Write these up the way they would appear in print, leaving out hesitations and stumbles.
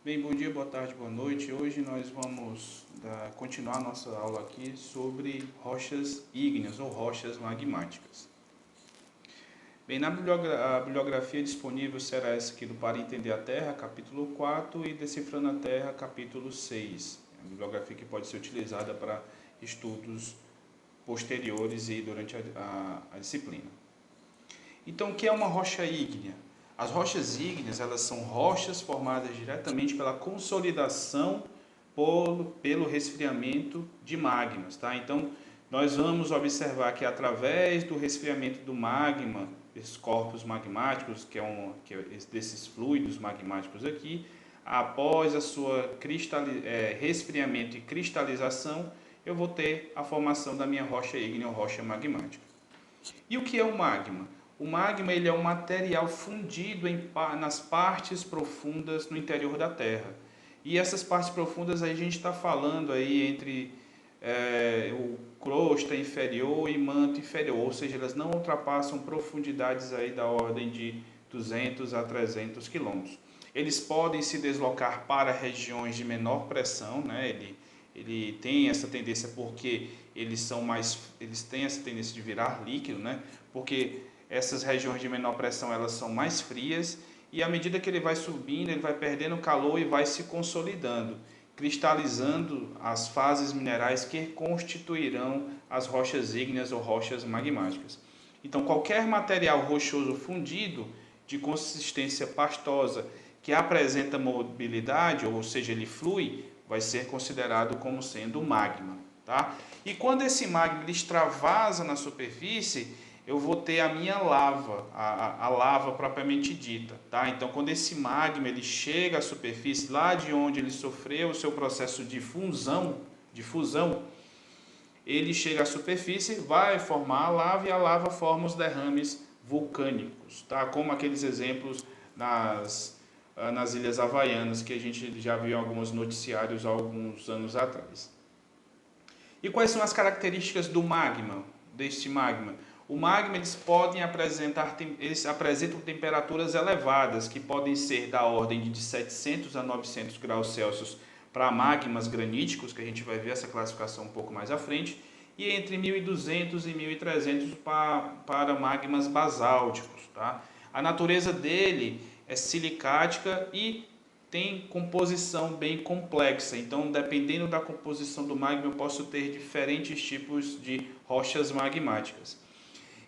Bem, bom dia, boa tarde, boa noite. Hoje nós vamos continuar nossa aula aqui sobre rochas ígneas ou rochas magmáticas. Bem, a bibliografia disponível será essa aqui do Para Entender a Terra, capítulo 4, e Decifrando a Terra, capítulo 6. É uma bibliografia que pode ser utilizada para estudos posteriores e durante a disciplina. Então, o que é uma rocha ígnea? As rochas ígneas, elas são rochas formadas diretamente pela consolidação pelo resfriamento de magmas, tá? Então, nós vamos observar que através do resfriamento do magma, esses corpos magmáticos, desses fluidos magmáticos aqui, após a sua resfriamento e cristalização, eu vou ter a formação da minha rocha ígnea ou rocha magmática. E o que é o magma? O magma ele é um material fundido nas partes profundas no interior da Terra. E essas partes profundas a gente está falando aí entre o crosta inferior e manto inferior, ou seja, elas não ultrapassam profundidades aí da ordem de 200 a 300 quilômetros. Eles podem se deslocar para regiões de menor pressão, né? Ele tem essa tendência porque eles têm essa tendência de virar líquido, né? Porque essas regiões de menor pressão elas são mais frias e à medida que ele vai subindo, ele vai perdendo calor e vai se consolidando, cristalizando as fases minerais que constituirão as rochas ígneas ou rochas magmáticas. Então, qualquer material rochoso fundido de consistência pastosa que apresenta mobilidade, ou seja, ele flui, vai ser considerado como sendo magma, tá? E quando esse magma extravasa na superfície, eu vou ter a minha lava, a lava propriamente dita, tá? Então, quando esse magma ele chega à superfície, lá de onde ele sofreu o seu processo de fusão, ele chega à superfície, vai formar a lava e a lava forma os derrames vulcânicos, tá? Como aqueles exemplos nas Ilhas Havaianas que a gente já viu em alguns noticiários há alguns anos atrás. E quais são as características do magma, deste magma? O magma eles apresentam temperaturas elevadas, que podem ser da ordem de 700 a 900 graus Celsius para magmas graníticos, que a gente vai ver essa classificação um pouco mais à frente, e entre 1200 e 1300 para magmas basálticos, tá? A natureza dele é silicática e tem composição bem complexa, então dependendo da composição do magma eu posso ter diferentes tipos de rochas magmáticas.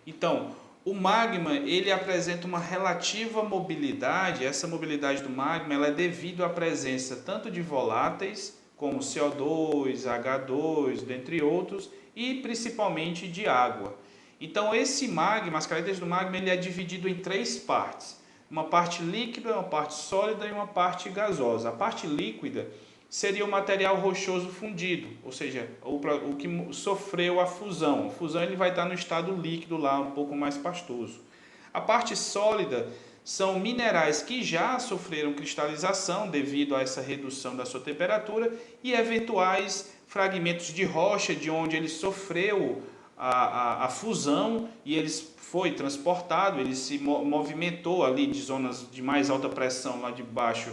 Então, o magma ele apresenta uma relativa mobilidade. Essa mobilidade do magma ela é devido à presença tanto de voláteis como CO2, H2, dentre outros, e principalmente de água. Então, esse magma, as características do magma, ele é dividido em três partes. Uma parte líquida, uma parte sólida e uma parte gasosa. A parte líquida seria o material rochoso fundido, ou seja, o que sofreu a fusão. A fusão ele vai estar no estado líquido lá, um pouco mais pastoso. A parte sólida são minerais que já sofreram cristalização devido a essa redução da sua temperatura e eventuais fragmentos de rocha de onde ele sofreu a fusão e ele foi transportado, ele se movimentou ali de zonas de mais alta pressão lá de baixo,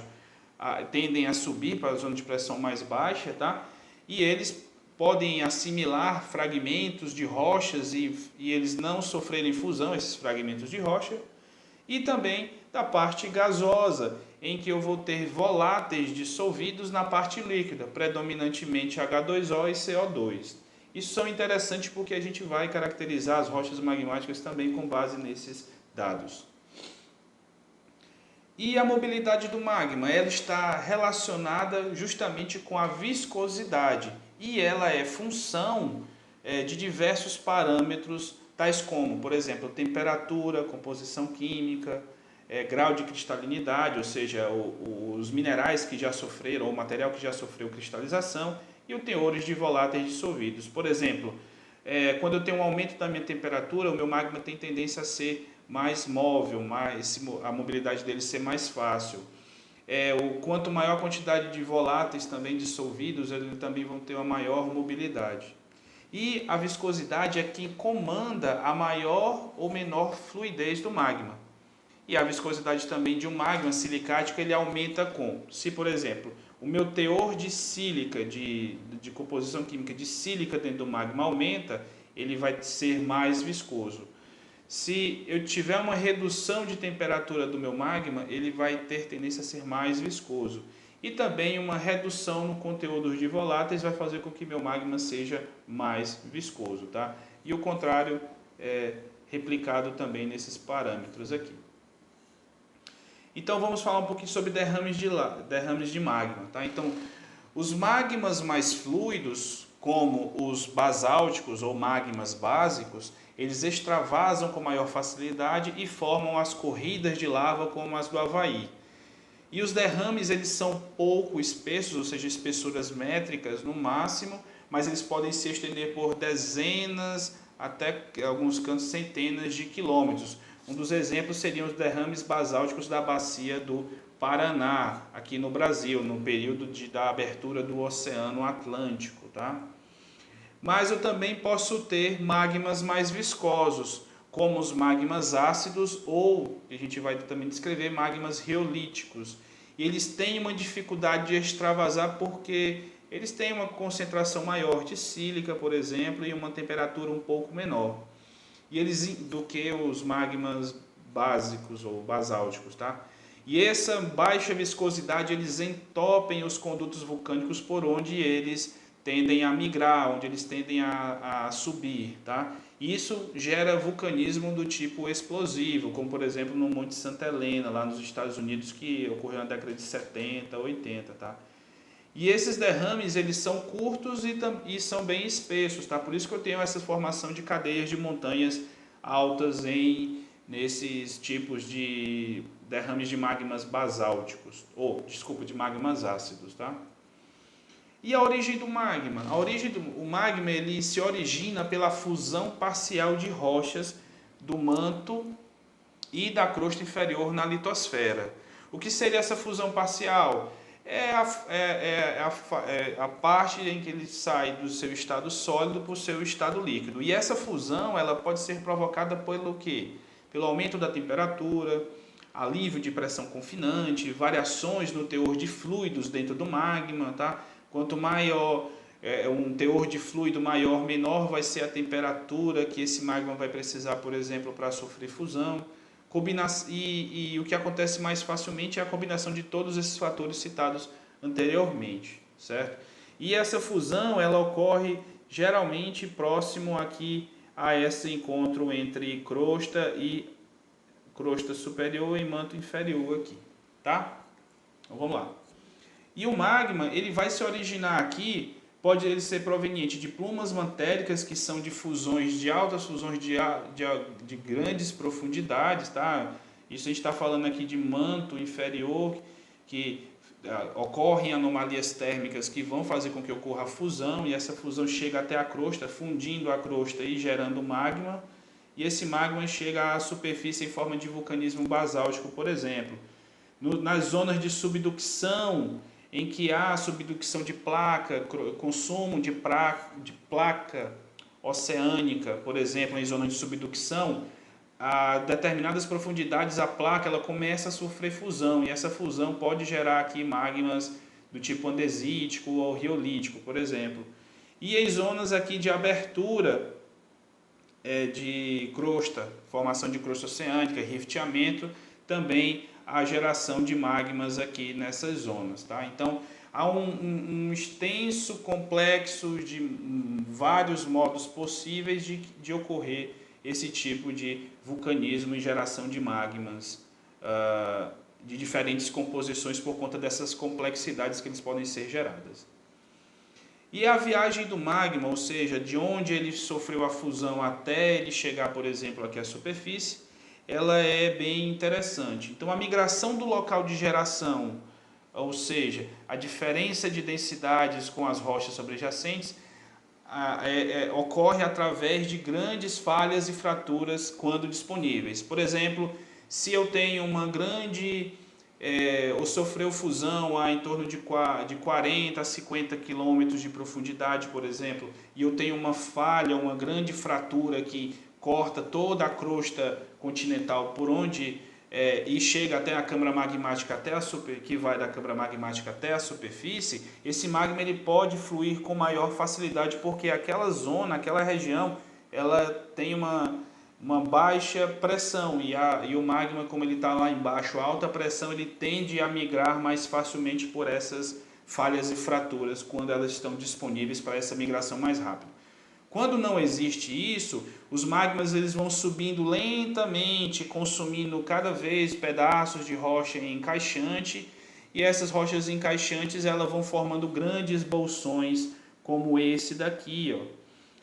tendem a subir para a zona de pressão mais baixa, tá? E eles podem assimilar fragmentos de rochas e eles não sofrerem fusão, esses fragmentos de rocha. E também da parte gasosa, em que eu vou ter voláteis dissolvidos na parte líquida, predominantemente H2O e CO2. Isso são interessantes porque a gente vai caracterizar as rochas magmáticas também com base nesses dados. E a mobilidade do magma, ela está relacionada justamente com a viscosidade e ela é função de diversos parâmetros, tais como, por exemplo, temperatura, composição química, grau de cristalinidade, ou seja, os minerais que já sofreram, ou o material que já sofreu cristalização, e os teores de voláteis dissolvidos. Por exemplo, quando eu tenho um aumento da minha temperatura, o meu magma tem tendência a ser mais móvel, a mobilidade dele ser mais fácil. Quanto maior a quantidade de voláteis também dissolvidos, eles também vão ter uma maior mobilidade. E a viscosidade é quem comanda a maior ou menor fluidez do magma. E a viscosidade também de um magma silicático ele aumenta se por exemplo, o meu teor de sílica, de composição química de sílica dentro do magma aumenta, ele vai ser mais viscoso. Se eu tiver uma redução de temperatura do meu magma, ele vai ter tendência a ser mais viscoso. E também uma redução no conteúdo de voláteis vai fazer com que meu magma seja mais viscoso, tá? E o contrário é replicado também nesses parâmetros aqui. Então vamos falar um pouquinho sobre derrames de magma, tá? Então, os magmas mais fluidos, como os basálticos ou magmas básicos, eles extravasam com maior facilidade e formam as corridas de lava como as do Havaí. E os derrames eles são pouco espessos, ou seja, espessuras métricas no máximo, mas eles podem se estender por dezenas, até em alguns cantos centenas de quilômetros. Um dos exemplos seriam os derrames basálticos da bacia do Paraná, aqui no Brasil, no período da abertura do Oceano Atlântico, tá? Mas eu também posso ter magmas mais viscosos, como os magmas ácidos ou, a gente vai também descrever, magmas riolíticos. E eles têm uma dificuldade de extravasar porque eles têm uma concentração maior de sílica, por exemplo, e uma temperatura um pouco menor do que os magmas básicos ou basálticos, tá? E essa baixa viscosidade, eles entopem os condutos vulcânicos por onde eles tendem a migrar, onde eles tendem a subir, tá? E isso gera vulcanismo do tipo explosivo, como por exemplo no Monte Santa Helena, lá nos Estados Unidos, que ocorreu na década de 70, 80, tá? E esses derrames, eles são curtos e são bem espessos, tá? Por isso que eu tenho essa formação de cadeias de montanhas altas nesses tipos de derrames de magmas basálticos, de magmas ácidos, tá? E a origem do magma? O magma ele se origina pela fusão parcial de rochas do manto e da crosta inferior na litosfera. O que seria essa fusão parcial? É a parte em que ele sai do seu estado sólido para o seu estado líquido. E essa fusão ela pode ser provocada pelo quê? Pelo aumento da temperatura, alívio de pressão confinante, variações no teor de fluidos dentro do magma, tá? Quanto maior um teor de fluido maior, menor vai ser a temperatura que esse magma vai precisar, por exemplo, para sofrer fusão. E o que acontece mais facilmente é a combinação de todos esses fatores citados anteriormente, certo? E essa fusão ela ocorre geralmente próximo aqui a esse encontro entre crosta superior e manto inferior aqui, tá? Então vamos lá. E o magma ele vai se originar aqui, pode ele ser proveniente de plumas mantéricas, que são de fusões de altas fusões de grandes profundidades, tá? Isso a gente está falando aqui de manto inferior, que ocorrem anomalias térmicas que vão fazer com que ocorra a fusão, e essa fusão chega até a crosta, fundindo a crosta e gerando magma, e esse magma chega à superfície em forma de vulcanismo basáltico, por exemplo. Nas zonas de subducção, em que há subducção de placa, consumo de placa oceânica, por exemplo, em zonas de subducção, a determinadas profundidades a placa ela começa a sofrer fusão, e essa fusão pode gerar aqui magmas do tipo andesítico ou riolítico, por exemplo. E em zonas aqui de abertura de crosta, formação de crosta oceânica, rifteamento, também a geração de magmas aqui nessas zonas, tá? Então, há um extenso complexo de vários modos possíveis de ocorrer esse tipo de vulcanismo e geração de magmas de diferentes composições por conta dessas complexidades que eles podem ser geradas. E a viagem do magma, ou seja, de onde ele sofreu a fusão até ele chegar, por exemplo, aqui à superfície, ela é bem interessante. Então, a migração do local de geração, ou seja, a diferença de densidades com as rochas sobrejacentes, ocorre através de grandes falhas e fraturas quando disponíveis. Por exemplo, se eu tenho uma grande ou sofreu fusão em torno de 40 a 50 quilômetros de profundidade, por exemplo, e eu tenho uma falha, uma grande fratura que corta toda a crosta continental por onde e chega até a câmara magmática, que vai da câmara magmática até a superfície, esse magma ele pode fluir com maior facilidade, porque aquela zona, aquela região, ela tem uma baixa pressão, e o magma, como ele está lá embaixo, a alta pressão, ele tende a migrar mais facilmente por essas falhas e fraturas, quando elas estão disponíveis para essa migração mais rápida. Quando não existe isso, os magmas eles vão subindo lentamente, consumindo cada vez pedaços de rocha encaixante, e essas rochas encaixantes elas vão formando grandes bolsões, como esse daqui, ó.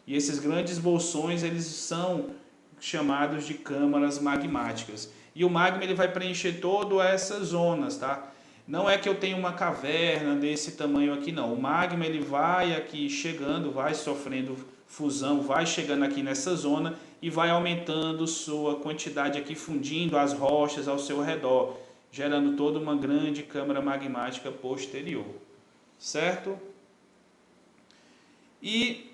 E esses grandes bolsões eles são chamados de câmaras magmáticas. E o magma ele vai preencher todas essas zonas, tá? Não é que eu tenho uma caverna desse tamanho aqui, não. O magma ele vai aqui chegando, vai sofrendo fusão, vai chegando aqui nessa zona e vai aumentando sua quantidade aqui, fundindo as rochas ao seu redor, gerando toda uma grande câmara magmática posterior, certo? E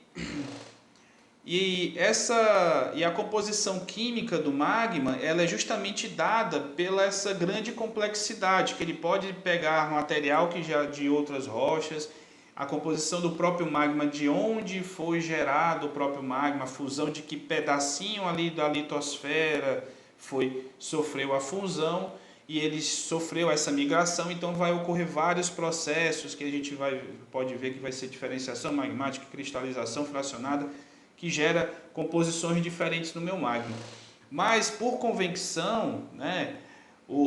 a composição química do magma ela é justamente dada pela essa grande complexidade, que ele pode pegar material que já de outras rochas, a composição do próprio magma, de onde foi gerado o próprio magma, a fusão de que pedacinho ali da litosfera sofreu a fusão e ele sofreu essa migração, então vai ocorrer vários processos que a gente pode ver que vai ser diferenciação magmática, cristalização fracionada, que gera composições diferentes no meu magma. Mas por convecção, né,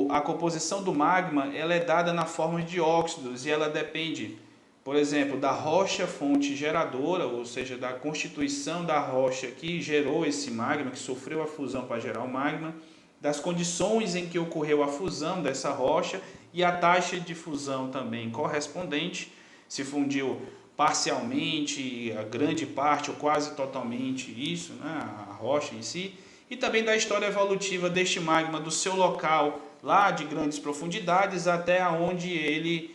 a composição do magma ela é dada na forma de óxidos e ela depende, por exemplo, da rocha fonte geradora, ou seja, da constituição da rocha que gerou esse magma, que sofreu a fusão para gerar o magma, das condições em que ocorreu a fusão dessa rocha e a taxa de fusão também correspondente, se fundiu parcialmente, a grande parte ou quase totalmente isso, né, a rocha em si, e também da história evolutiva deste magma, do seu local lá de grandes profundidades até onde ele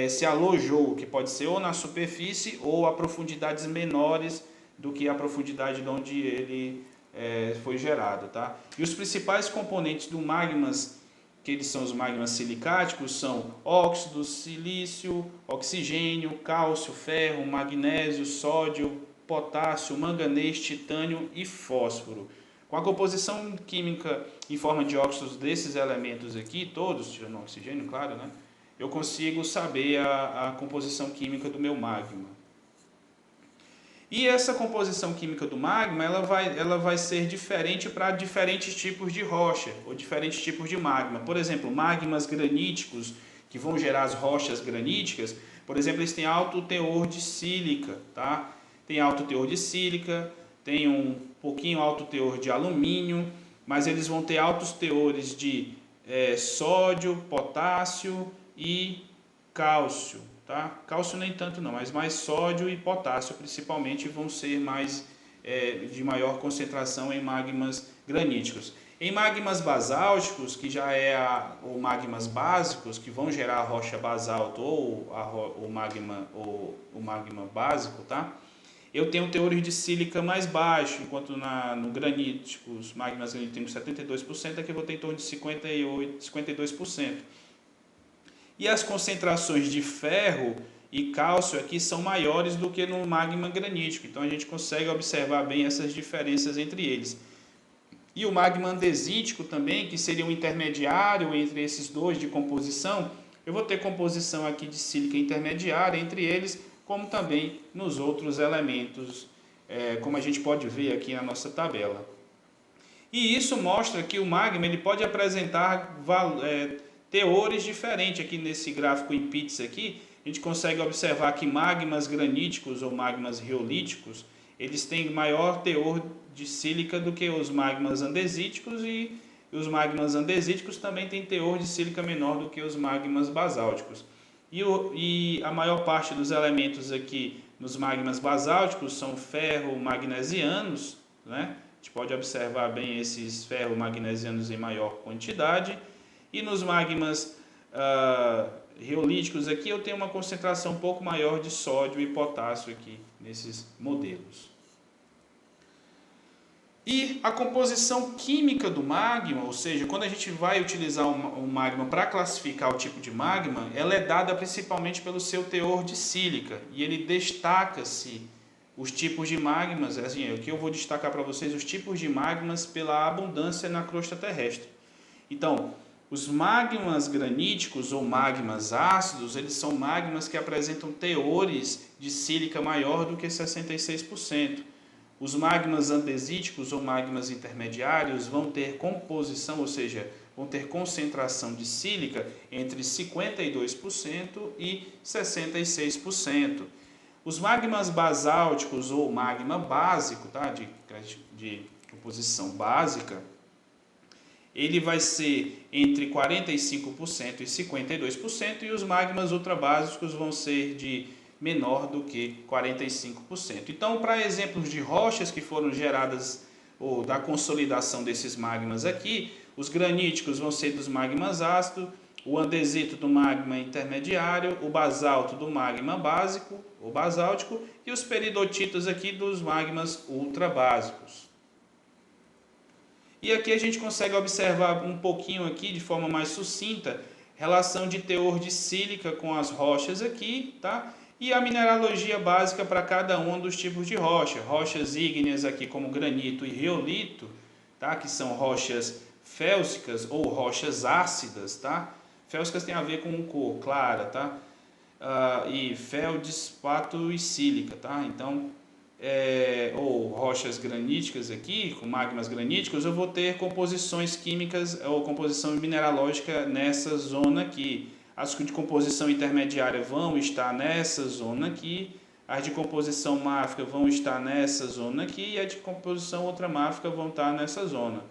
se alojou, que pode ser ou na superfície ou a profundidades menores do que a profundidade de onde ele foi gerado, tá? E os principais componentes do magmas, que eles são os magmas silicáticos, são óxidos, silício, oxigênio, cálcio, ferro, magnésio, sódio, potássio, manganês, titânio e fósforo. Com a composição química em forma de óxidos desses elementos aqui, todos, tirando o oxigênio, claro, né? Eu consigo saber a composição química do meu magma. E essa composição química do magma ela vai ser diferente para diferentes tipos de rocha ou diferentes tipos de magma. Por exemplo, magmas graníticos, que vão gerar as rochas graníticas, por exemplo, eles têm alto teor de sílica, tá? Tem alto teor de sílica, tem um pouquinho alto teor de alumínio, mas eles vão ter altos teores de sódio, potássio e cálcio, tá? Cálcio nem tanto não, mas mais sódio e potássio principalmente vão ser mais de maior concentração em magmas graníticos. Em magmas basálticos, que já ou magmas básicos, que vão gerar a rocha basalto ou o magma básico, tá? Eu tenho teores de sílica mais baixo, enquanto no granítico, os magmas graníticos têm 72%, aqui eu vou ter em torno de 52%. E as concentrações de ferro e cálcio aqui são maiores do que no magma granítico, então a gente consegue observar bem essas diferenças entre eles. E o magma andesítico também, que seria um intermediário entre esses dois de composição, eu vou ter composição aqui de sílica intermediária entre eles, como também nos outros elementos, como a gente pode ver aqui na nossa tabela. E isso mostra que o magma ele pode apresentar teores diferentes. Aqui nesse gráfico em pizza aqui, a gente consegue observar que magmas graníticos ou magmas riolíticos, eles têm maior teor de sílica do que os magmas andesíticos, e os magmas andesíticos também têm teor de sílica menor do que os magmas basálticos. E a maior parte dos elementos aqui nos magmas basálticos são ferro-magnesianos, né? A gente pode observar bem esses ferro-magnesianos em maior quantidade. E nos magmas riolíticos aqui eu tenho uma concentração um pouco maior de sódio e potássio aqui nesses modelos. E a composição química do magma, ou seja, quando a gente vai utilizar um magma para classificar o tipo de magma, ela é dada principalmente pelo seu teor de sílica. E ele destaca-se os tipos de magmas, assim, aqui eu vou destacar para vocês os tipos de magmas pela abundância na crosta terrestre. Então, os magmas graníticos ou magmas ácidos, eles são magmas que apresentam teores de sílica maior do que 66%. Os magmas andesíticos ou magmas intermediários vão ter composição, ou seja, vão ter concentração de sílica entre 52% e 66%. Os magmas basálticos ou magma básico, tá? de composição básica, ele vai ser entre 45% e 52%, e os magmas ultrabásicos vão ser de menor do que 45%. Então, para exemplos de rochas que foram geradas ou da consolidação desses magmas aqui, os graníticos vão ser dos magmas ácidos, o andesito do magma intermediário, o basalto do magma básico ou basáltico e os peridotitos aqui dos magmas ultrabásicos. E aqui a gente consegue observar um pouquinho aqui de forma mais sucinta relação de teor de sílica com as rochas aqui, tá? E a mineralogia básica para cada um dos tipos de rocha. Rochas ígneas aqui como granito e riolito, tá? Que são rochas félsicas ou rochas ácidas, tá? Félsicas tem a ver com cor clara, tá? E feldespato e sílica, tá? Então, ou rochas graníticas aqui, com magmas graníticos, eu vou ter composições químicas ou composição mineralógica nessa zona aqui. As de composição intermediária vão estar nessa zona aqui, as de composição máfica vão estar nessa zona aqui e as de composição ultramáfica vão estar nessa zona.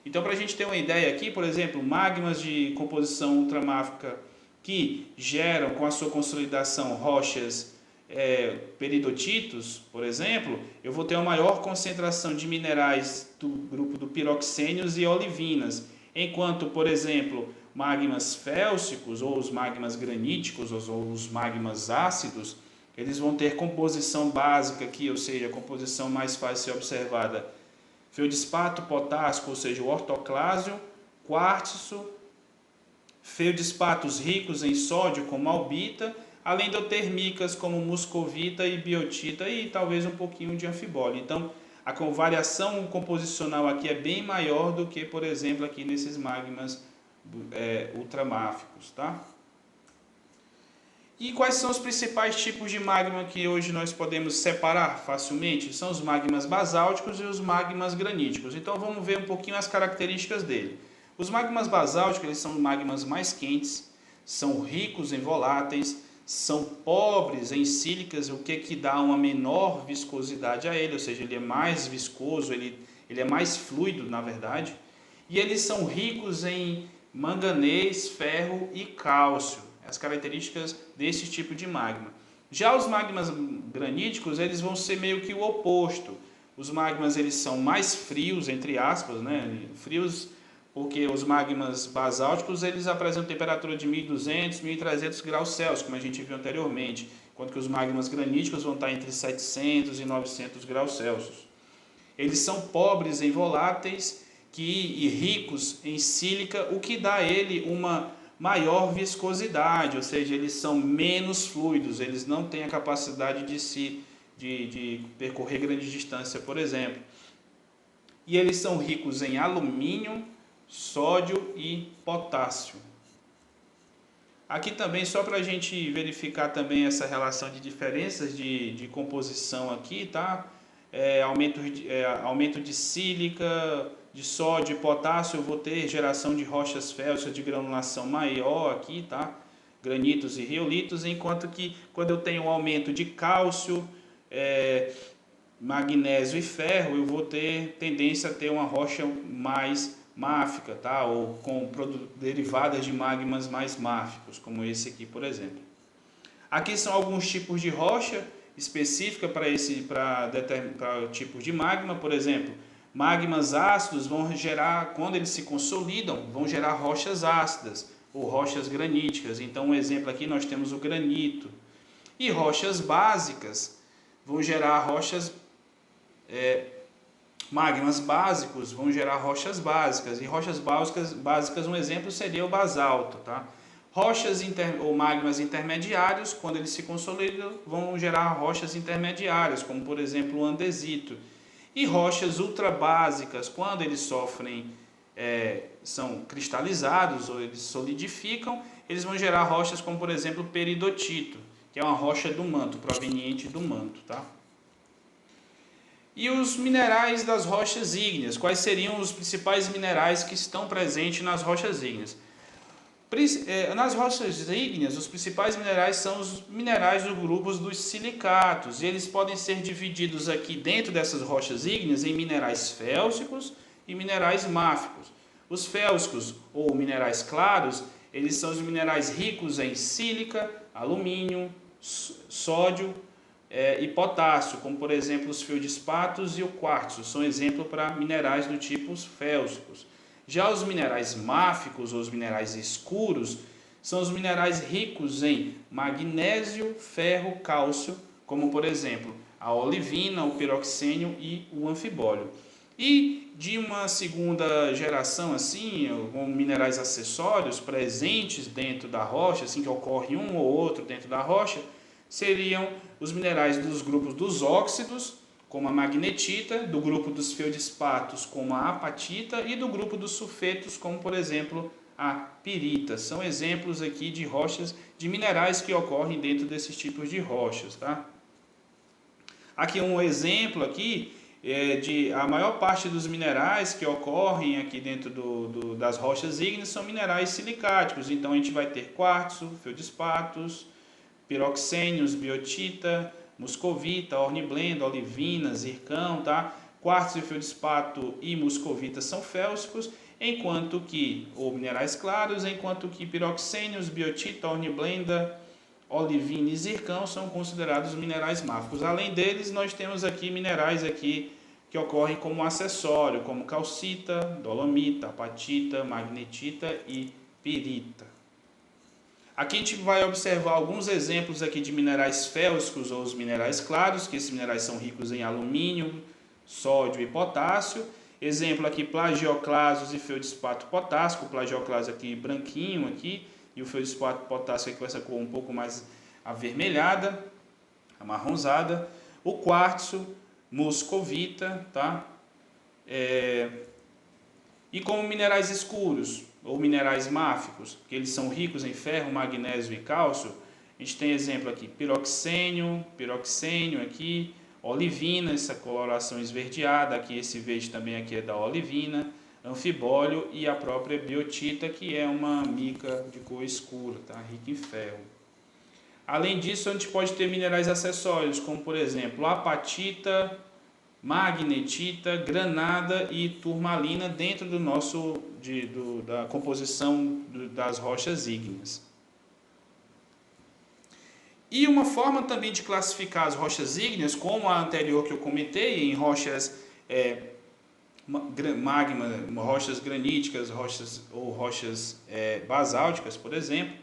Então, para a gente ter uma ideia aqui, por exemplo, magmas de composição ultramáfica que geram com a sua consolidação rochas peridotitos, por exemplo, eu vou ter uma maior concentração de minerais do grupo do piroxênios e olivinas, enquanto, por exemplo, magmas félsicos ou os magmas graníticos ou os magmas ácidos, eles vão ter composição básica aqui, ou seja, a composição mais fácil de ser observada: feldespato potássico, ou seja, o ortoclásio, quartzo, feldespatos ricos em sódio como albita, além de termicas como muscovita e biotita e talvez um pouquinho de anfibólio. Então, a variação composicional aqui é bem maior do que, por exemplo, aqui nesses magmas ultramáficos, tá? E quais são os principais tipos de magma que hoje nós podemos separar facilmente? São os magmas basálticos e os magmas graníticos. Então vamos ver um pouquinho as características dele. Os magmas basálticos, eles são magmas mais quentes, são ricos em voláteis, são pobres em sílicas, o que dá uma menor viscosidade a ele, ou seja, ele é mais viscoso, ele é mais fluido, na verdade. E eles são ricos em manganês, ferro e cálcio, as características desse tipo de magma. Já os magmas graníticos, eles vão ser meio que o oposto. Os magmas, eles são mais frios, entre aspas, né? Frios porque os magmas basálticos, eles apresentam temperatura de 1.200, 1.300 graus Celsius, como a gente viu anteriormente, enquanto que os magmas graníticos vão estar entre 700 e 900 graus Celsius. Eles são pobres em voláteis e ricos em sílica, o que dá a ele uma maior viscosidade, ou seja, eles são menos fluidos, eles não têm a capacidade de percorrer grande distância, por exemplo. E eles são ricos em alumínio, sódio e potássio. Aqui também, só para a gente verificar também essa relação de diferenças de composição aqui, tá? Aumento de sílica, de sódio e potássio, eu vou ter geração de rochas félsicas de granulação maior aqui, tá? Granitos e riolitos, enquanto que quando eu tenho um aumento de cálcio, magnésio e ferro, eu vou ter tendência a ter uma rocha mais máfica, tá? Ou com derivadas de magmas mais máficos, como esse aqui, por exemplo. Aqui são alguns tipos de rocha específica para tipos de magma. Por exemplo, magmas ácidos vão gerar, quando eles se consolidam, vão gerar rochas ácidas ou rochas graníticas. Então, um exemplo aqui nós temos o granito. E rochas básicas vão gerar rochas magmas básicos vão gerar rochas básicas, e rochas básicas um exemplo seria o basalto, tá? Rochas ou magmas intermediários, quando eles se consolidam, vão gerar rochas intermediárias, como por exemplo o andesito. E rochas ultrabásicas, quando eles são cristalizados ou eles solidificam, eles vão gerar rochas como por exemplo o peridotito, que é uma rocha do manto, proveniente do manto, tá? E os minerais das rochas ígneas, quais seriam os principais minerais que estão presentes nas rochas ígneas? Nas rochas ígneas, os principais minerais são os minerais do grupo dos silicatos, e eles podem ser divididos aqui dentro dessas rochas ígneas em minerais félsicos e minerais máficos. Os félsicos, ou minerais claros, eles são os minerais ricos em sílica, alumínio, sódio e potássio, como por exemplo os feldspatos e o quartzo, são exemplo para minerais do tipo félsicos. Já os minerais máficos, ou os minerais escuros, são os minerais ricos em magnésio, ferro, cálcio, como por exemplo a olivina, o piroxênio e o anfibólio. E de uma segunda geração, assim, com minerais acessórios presentes dentro da rocha, assim que ocorre um ou outro dentro da rocha, seriam os minerais dos grupos dos óxidos, como a magnetita, do grupo dos feldspatos, como a apatita, e do grupo dos sulfetos, como por exemplo a pirita. São exemplos aqui de rochas, de minerais que ocorrem dentro desses tipos de rochas, tá? Aqui um exemplo aqui de a maior parte dos minerais que ocorrem aqui dentro das rochas ígneas são minerais silicáticos. Então a gente vai ter quartzo, feldspatos, piroxênios, biotita, muscovita, hornblenda, olivina, zircão, tá? Quartzo e feldspato e muscovita são félsicos, enquanto que, ou minerais claros, enquanto que piroxênios, biotita, hornblenda, olivina e zircão são considerados minerais máficos. Além deles, nós temos aqui minerais aqui que ocorrem como acessório, como calcita, dolomita, apatita, magnetita e pirita. Aqui a gente vai observar alguns exemplos aqui de minerais félsicos ou os minerais claros, que esses minerais são ricos em alumínio, sódio e potássio. Exemplo aqui, plagioclasos e feldspato potássico, o plagioclaso aqui branquinho aqui, e o feldspato potássico aqui com essa cor um pouco mais avermelhada, amarronzada. O quartzo, muscovita, tá? E como minerais escuros, ou minerais máficos, que eles são ricos em ferro, magnésio e cálcio, a gente tem exemplo aqui, piroxênio aqui, olivina, essa coloração esverdeada, aqui esse verde também aqui é da olivina, anfibólio e a própria biotita, que é uma mica de cor escura, tá? Rica em ferro. Além disso, a gente pode ter minerais acessórios, como por exemplo, apatita, magnetita, granada e turmalina dentro da composição das rochas ígneas. E uma forma também de classificar as rochas ígneas, como a anterior que eu comentei, em rochas rochas graníticas, rochas basálticas, por exemplo,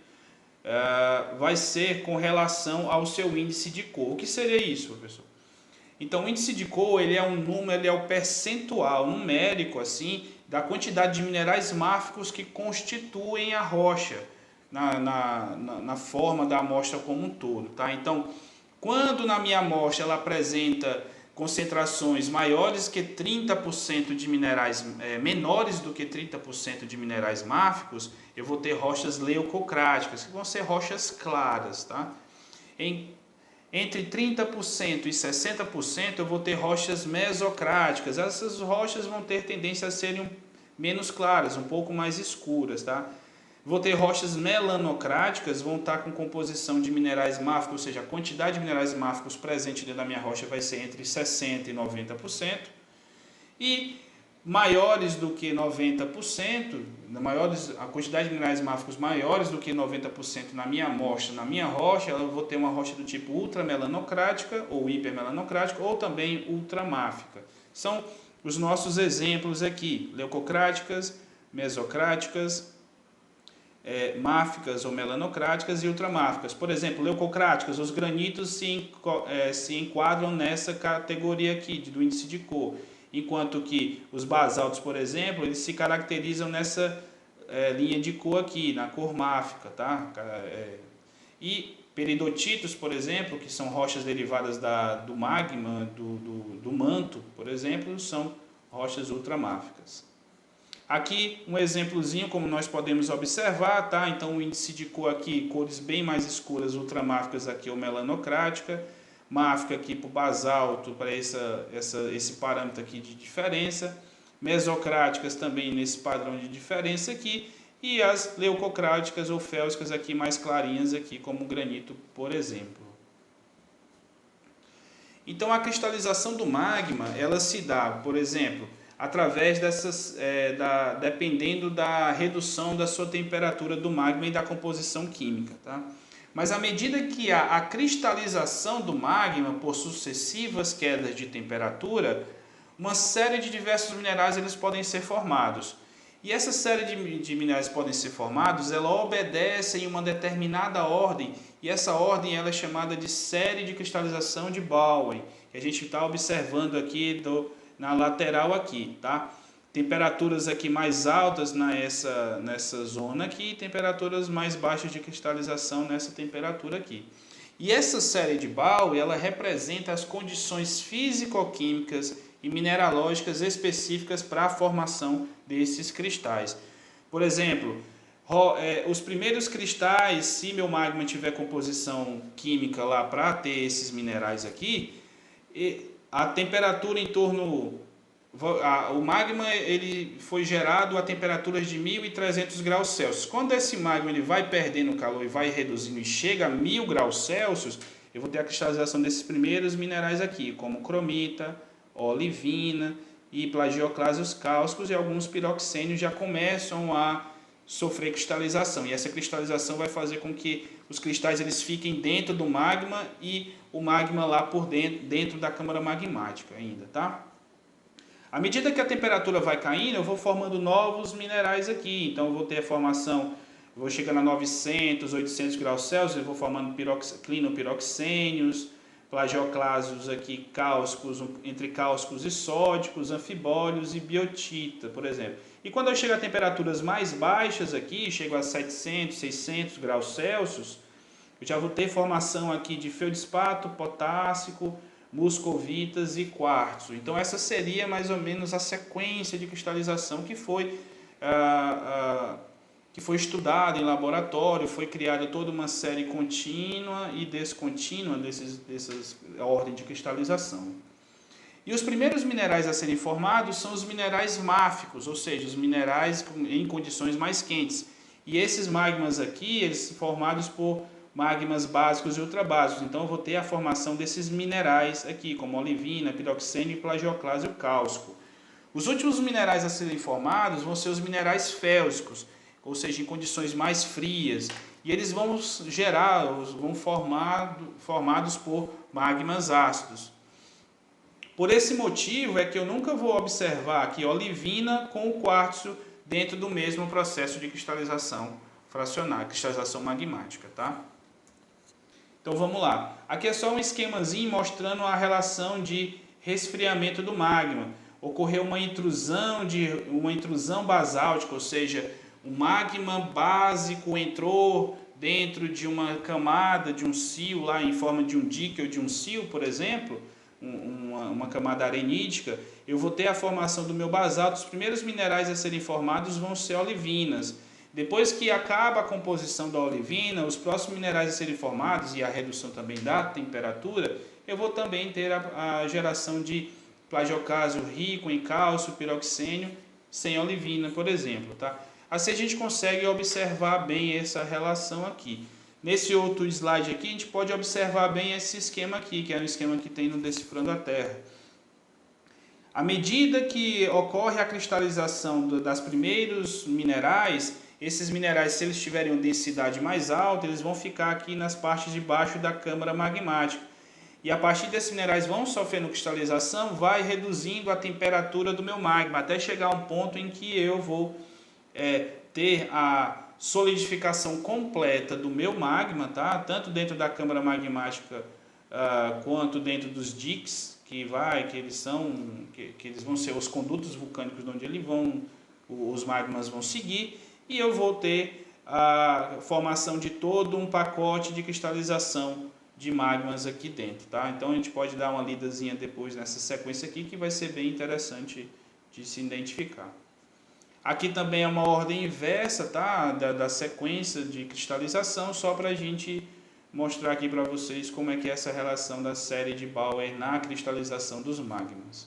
vai ser com relação ao seu índice de cor. O que seria isso, professor? Então, o índice de cor, ele é um número, ele é o percentual numérico, assim, da quantidade de minerais máficos que constituem a rocha, na forma da amostra como um todo, tá? Então, quando na minha amostra ela apresenta concentrações maiores que 30% de minerais, menores do que 30% de minerais máficos, eu vou ter rochas leucocráticas, que vão ser rochas claras, tá? Entre 30% e 60% eu vou ter rochas mesocráticas. Essas rochas vão ter tendência a serem menos claras, um pouco mais escuras, tá? Vou ter rochas melanocráticas, vão estar com composição de minerais máficos, ou seja, a quantidade de minerais máficos presente dentro da minha rocha vai ser entre 60% e 90%. E maiores do que 90%, a quantidade de minerais máficos maiores do que 90% na minha amostra, na minha rocha, eu vou ter uma rocha do tipo ultramelanocrática ou hipermelanocrática ou também ultramáfica. São os nossos exemplos aqui, leucocráticas, mesocráticas, máficas ou melanocráticas e ultramáficas. Por exemplo, leucocráticas, os granitos se enquadram nessa categoria aqui do índice de cor. enquanto que os basaltos, por exemplo, eles se caracterizam nessa linha de cor aqui, na cor máfica, tá? E peridotitos, por exemplo, que são rochas derivadas do magma, do manto, por exemplo, são rochas ultramáficas. Aqui um exemplozinho como nós podemos observar, tá? Então o índice de cor aqui, cores bem mais escuras, ultramáficas aqui ou melanocrática, máfica aqui para o basalto, para esse parâmetro aqui de diferença, mesocráticas também nesse padrão de diferença aqui, e as leucocráticas ou félsicas aqui mais clarinhas aqui, como o granito, por exemplo. Então a cristalização do magma, ela se dá, por exemplo, através dependendo da redução da sua temperatura do magma e da composição química, tá? Mas à medida que há a cristalização do magma por sucessivas quedas de temperatura, uma série de diversos minerais eles podem ser formados. E essa série de minerais podem ser formados, ela obedece em uma determinada ordem, e essa ordem ela é chamada de série de cristalização de Bowen, que a gente está observando aqui na lateral aqui, tá? Temperaturas aqui mais altas nessa zona aqui, e temperaturas mais baixas de cristalização nessa temperatura aqui. E essa série de Bowen, ela representa as condições físico-químicas e mineralógicas específicas para a formação desses cristais. Por exemplo, os primeiros cristais, se meu magma tiver composição química lá para ter esses minerais aqui, a temperatura em torno... O magma ele foi gerado a temperaturas de 1.300 graus Celsius. Quando esse magma ele vai perdendo calor e vai reduzindo e chega a 1.000 graus Celsius, eu vou ter a cristalização desses primeiros minerais aqui, como cromita, olivina e plagioclásios cáusticos, e alguns piroxênios já começam a sofrer cristalização. E essa cristalização vai fazer com que os cristais eles fiquem dentro do magma e o magma lá por dentro da câmara magmática ainda, tá? À medida que a temperatura vai caindo, eu vou formando novos minerais aqui. Então eu vou ter a formação, vou chegando a 900, 800 graus Celsius, eu vou formando clinopiroxênios, plagioclásios aqui cáusticos, entre cáusticos e sódicos, anfibólios e biotita, por exemplo. E quando eu chego a temperaturas mais baixas aqui, chego a 700, 600 graus Celsius, eu já vou ter formação aqui de feldspato, potássico, muscovitas e quartzo. Então essa seria mais ou menos a sequência de cristalização que foi estudada em laboratório, foi criada toda uma série contínua e descontínua dessas ordem de cristalização. E os primeiros minerais a serem formados são os minerais máficos, ou seja, os minerais em condições mais quentes. E esses magmas aqui, eles são formados por magmas básicos e ultrabásicos. Então eu vou ter a formação desses minerais aqui, como olivina, piroxênio e plagioclásio cáustico. Os últimos minerais a serem formados vão ser os minerais félsicos, ou seja, em condições mais frias. E eles vão formados por magmas ácidos. Por esse motivo é que eu nunca vou observar aqui olivina com o quartzo dentro do mesmo processo de cristalização fracionária, cristalização magmática, tá? Então vamos lá. Aqui é só um esquemazinho mostrando a relação de resfriamento do magma. Ocorreu uma intrusão basáltica, ou seja, o magma básico entrou dentro de uma camada, de um cio lá em forma de um dique ou de um cio, por exemplo, uma camada arenítica. Eu vou ter a formação do meu basalto. Os primeiros minerais a serem formados vão ser olivinas. Depois que acaba a composição da olivina, os próximos minerais a serem formados e a redução também da temperatura, eu vou também ter a geração de plagioclásio rico em cálcio, piroxênio, sem olivina, por exemplo, tá? Assim a gente consegue observar bem essa relação aqui. Nesse outro slide aqui, a gente pode observar bem esse esquema aqui, que é um esquema que tem no Decifrando a Terra. À medida que ocorre a cristalização das primeiros minerais, esses minerais, se eles tiverem uma densidade mais alta, eles vão ficar aqui nas partes de baixo da câmara magmática. E a partir desses minerais vão sofrendo cristalização, vai reduzindo a temperatura do meu magma, até chegar a um ponto em que eu vou ter a solidificação completa do meu magma, tá? Tanto dentro da câmara magmática quanto dentro dos diques, que eles vão ser os condutos vulcânicos onde os magmas vão seguir, e eu vou ter a formação de todo um pacote de cristalização de magmas aqui dentro, tá? Então a gente pode dar uma lidazinha depois nessa sequência aqui, que vai ser bem interessante de se identificar. Aqui também é uma ordem inversa, tá? Da sequência de cristalização, só para a gente mostrar aqui para vocês como é que é essa relação da série de Bauer na cristalização dos magmas.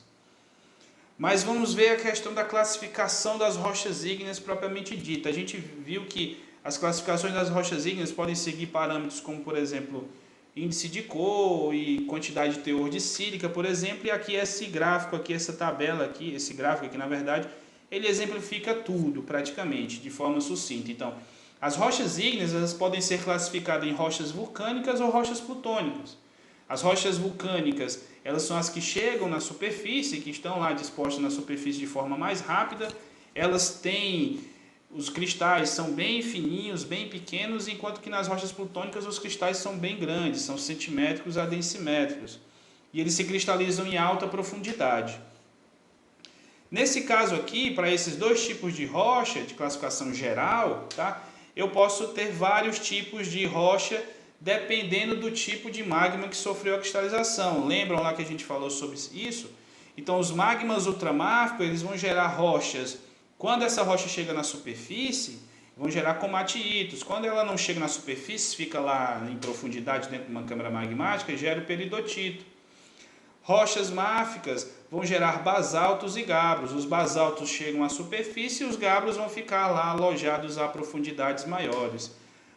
Mas vamos ver a questão da classificação das rochas ígneas propriamente dita. A gente viu que as classificações das rochas ígneas podem seguir parâmetros como, por exemplo, índice de cor e quantidade de teor de sílica, por exemplo, e aqui esse gráfico, aqui essa tabela aqui, esse gráfico aqui, na verdade, ele exemplifica tudo praticamente, de forma sucinta. Então, as rochas ígneas elas podem ser classificadas em rochas vulcânicas ou rochas plutônicas. As rochas vulcânicas, elas são as que chegam na superfície, que estão lá dispostas na superfície de forma mais rápida. Elas têm, os cristais são bem fininhos, bem pequenos, enquanto que nas rochas plutônicas os cristais são bem grandes, são centimétricos a densimétricos. E eles se cristalizam em alta profundidade. Nesse caso aqui, para esses dois tipos de rocha, de classificação geral, tá? Eu posso ter vários tipos de rocha dependendo do tipo de magma que sofreu a cristalização. Lembram lá que a gente falou sobre isso? Então, os magmas ultramáficos, eles vão gerar rochas. Quando essa rocha chega na superfície, vão gerar comatiitos. Quando ela não chega na superfície, fica lá em profundidade dentro de uma câmara magmática, gera o peridotito. Rochas máficas vão gerar basaltos e gabros. Os basaltos chegam à superfície e os gabros vão ficar lá alojados a profundidades maiores.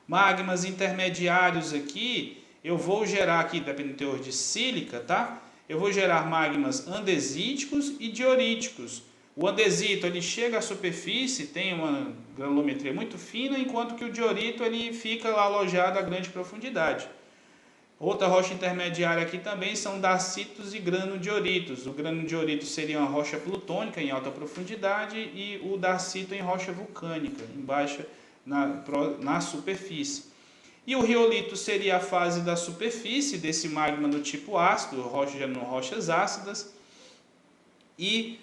Magmas intermediários aqui, eu vou gerar aqui, dependendo do teor de sílica, tá? Eu vou gerar magmas andesíticos e dioríticos. O andesito ele chega à superfície, tem uma granulometria muito fina, enquanto que o diorito ele fica lá alojado a grande profundidade. Outra rocha intermediária aqui também são dacitos e granodioritos. O granodiorito seria uma rocha plutônica em alta profundidade e o dacito em rocha vulcânica, em baixa na superfície. E o riolito seria a fase da superfície desse magma do tipo ácido, rochas ácidas, e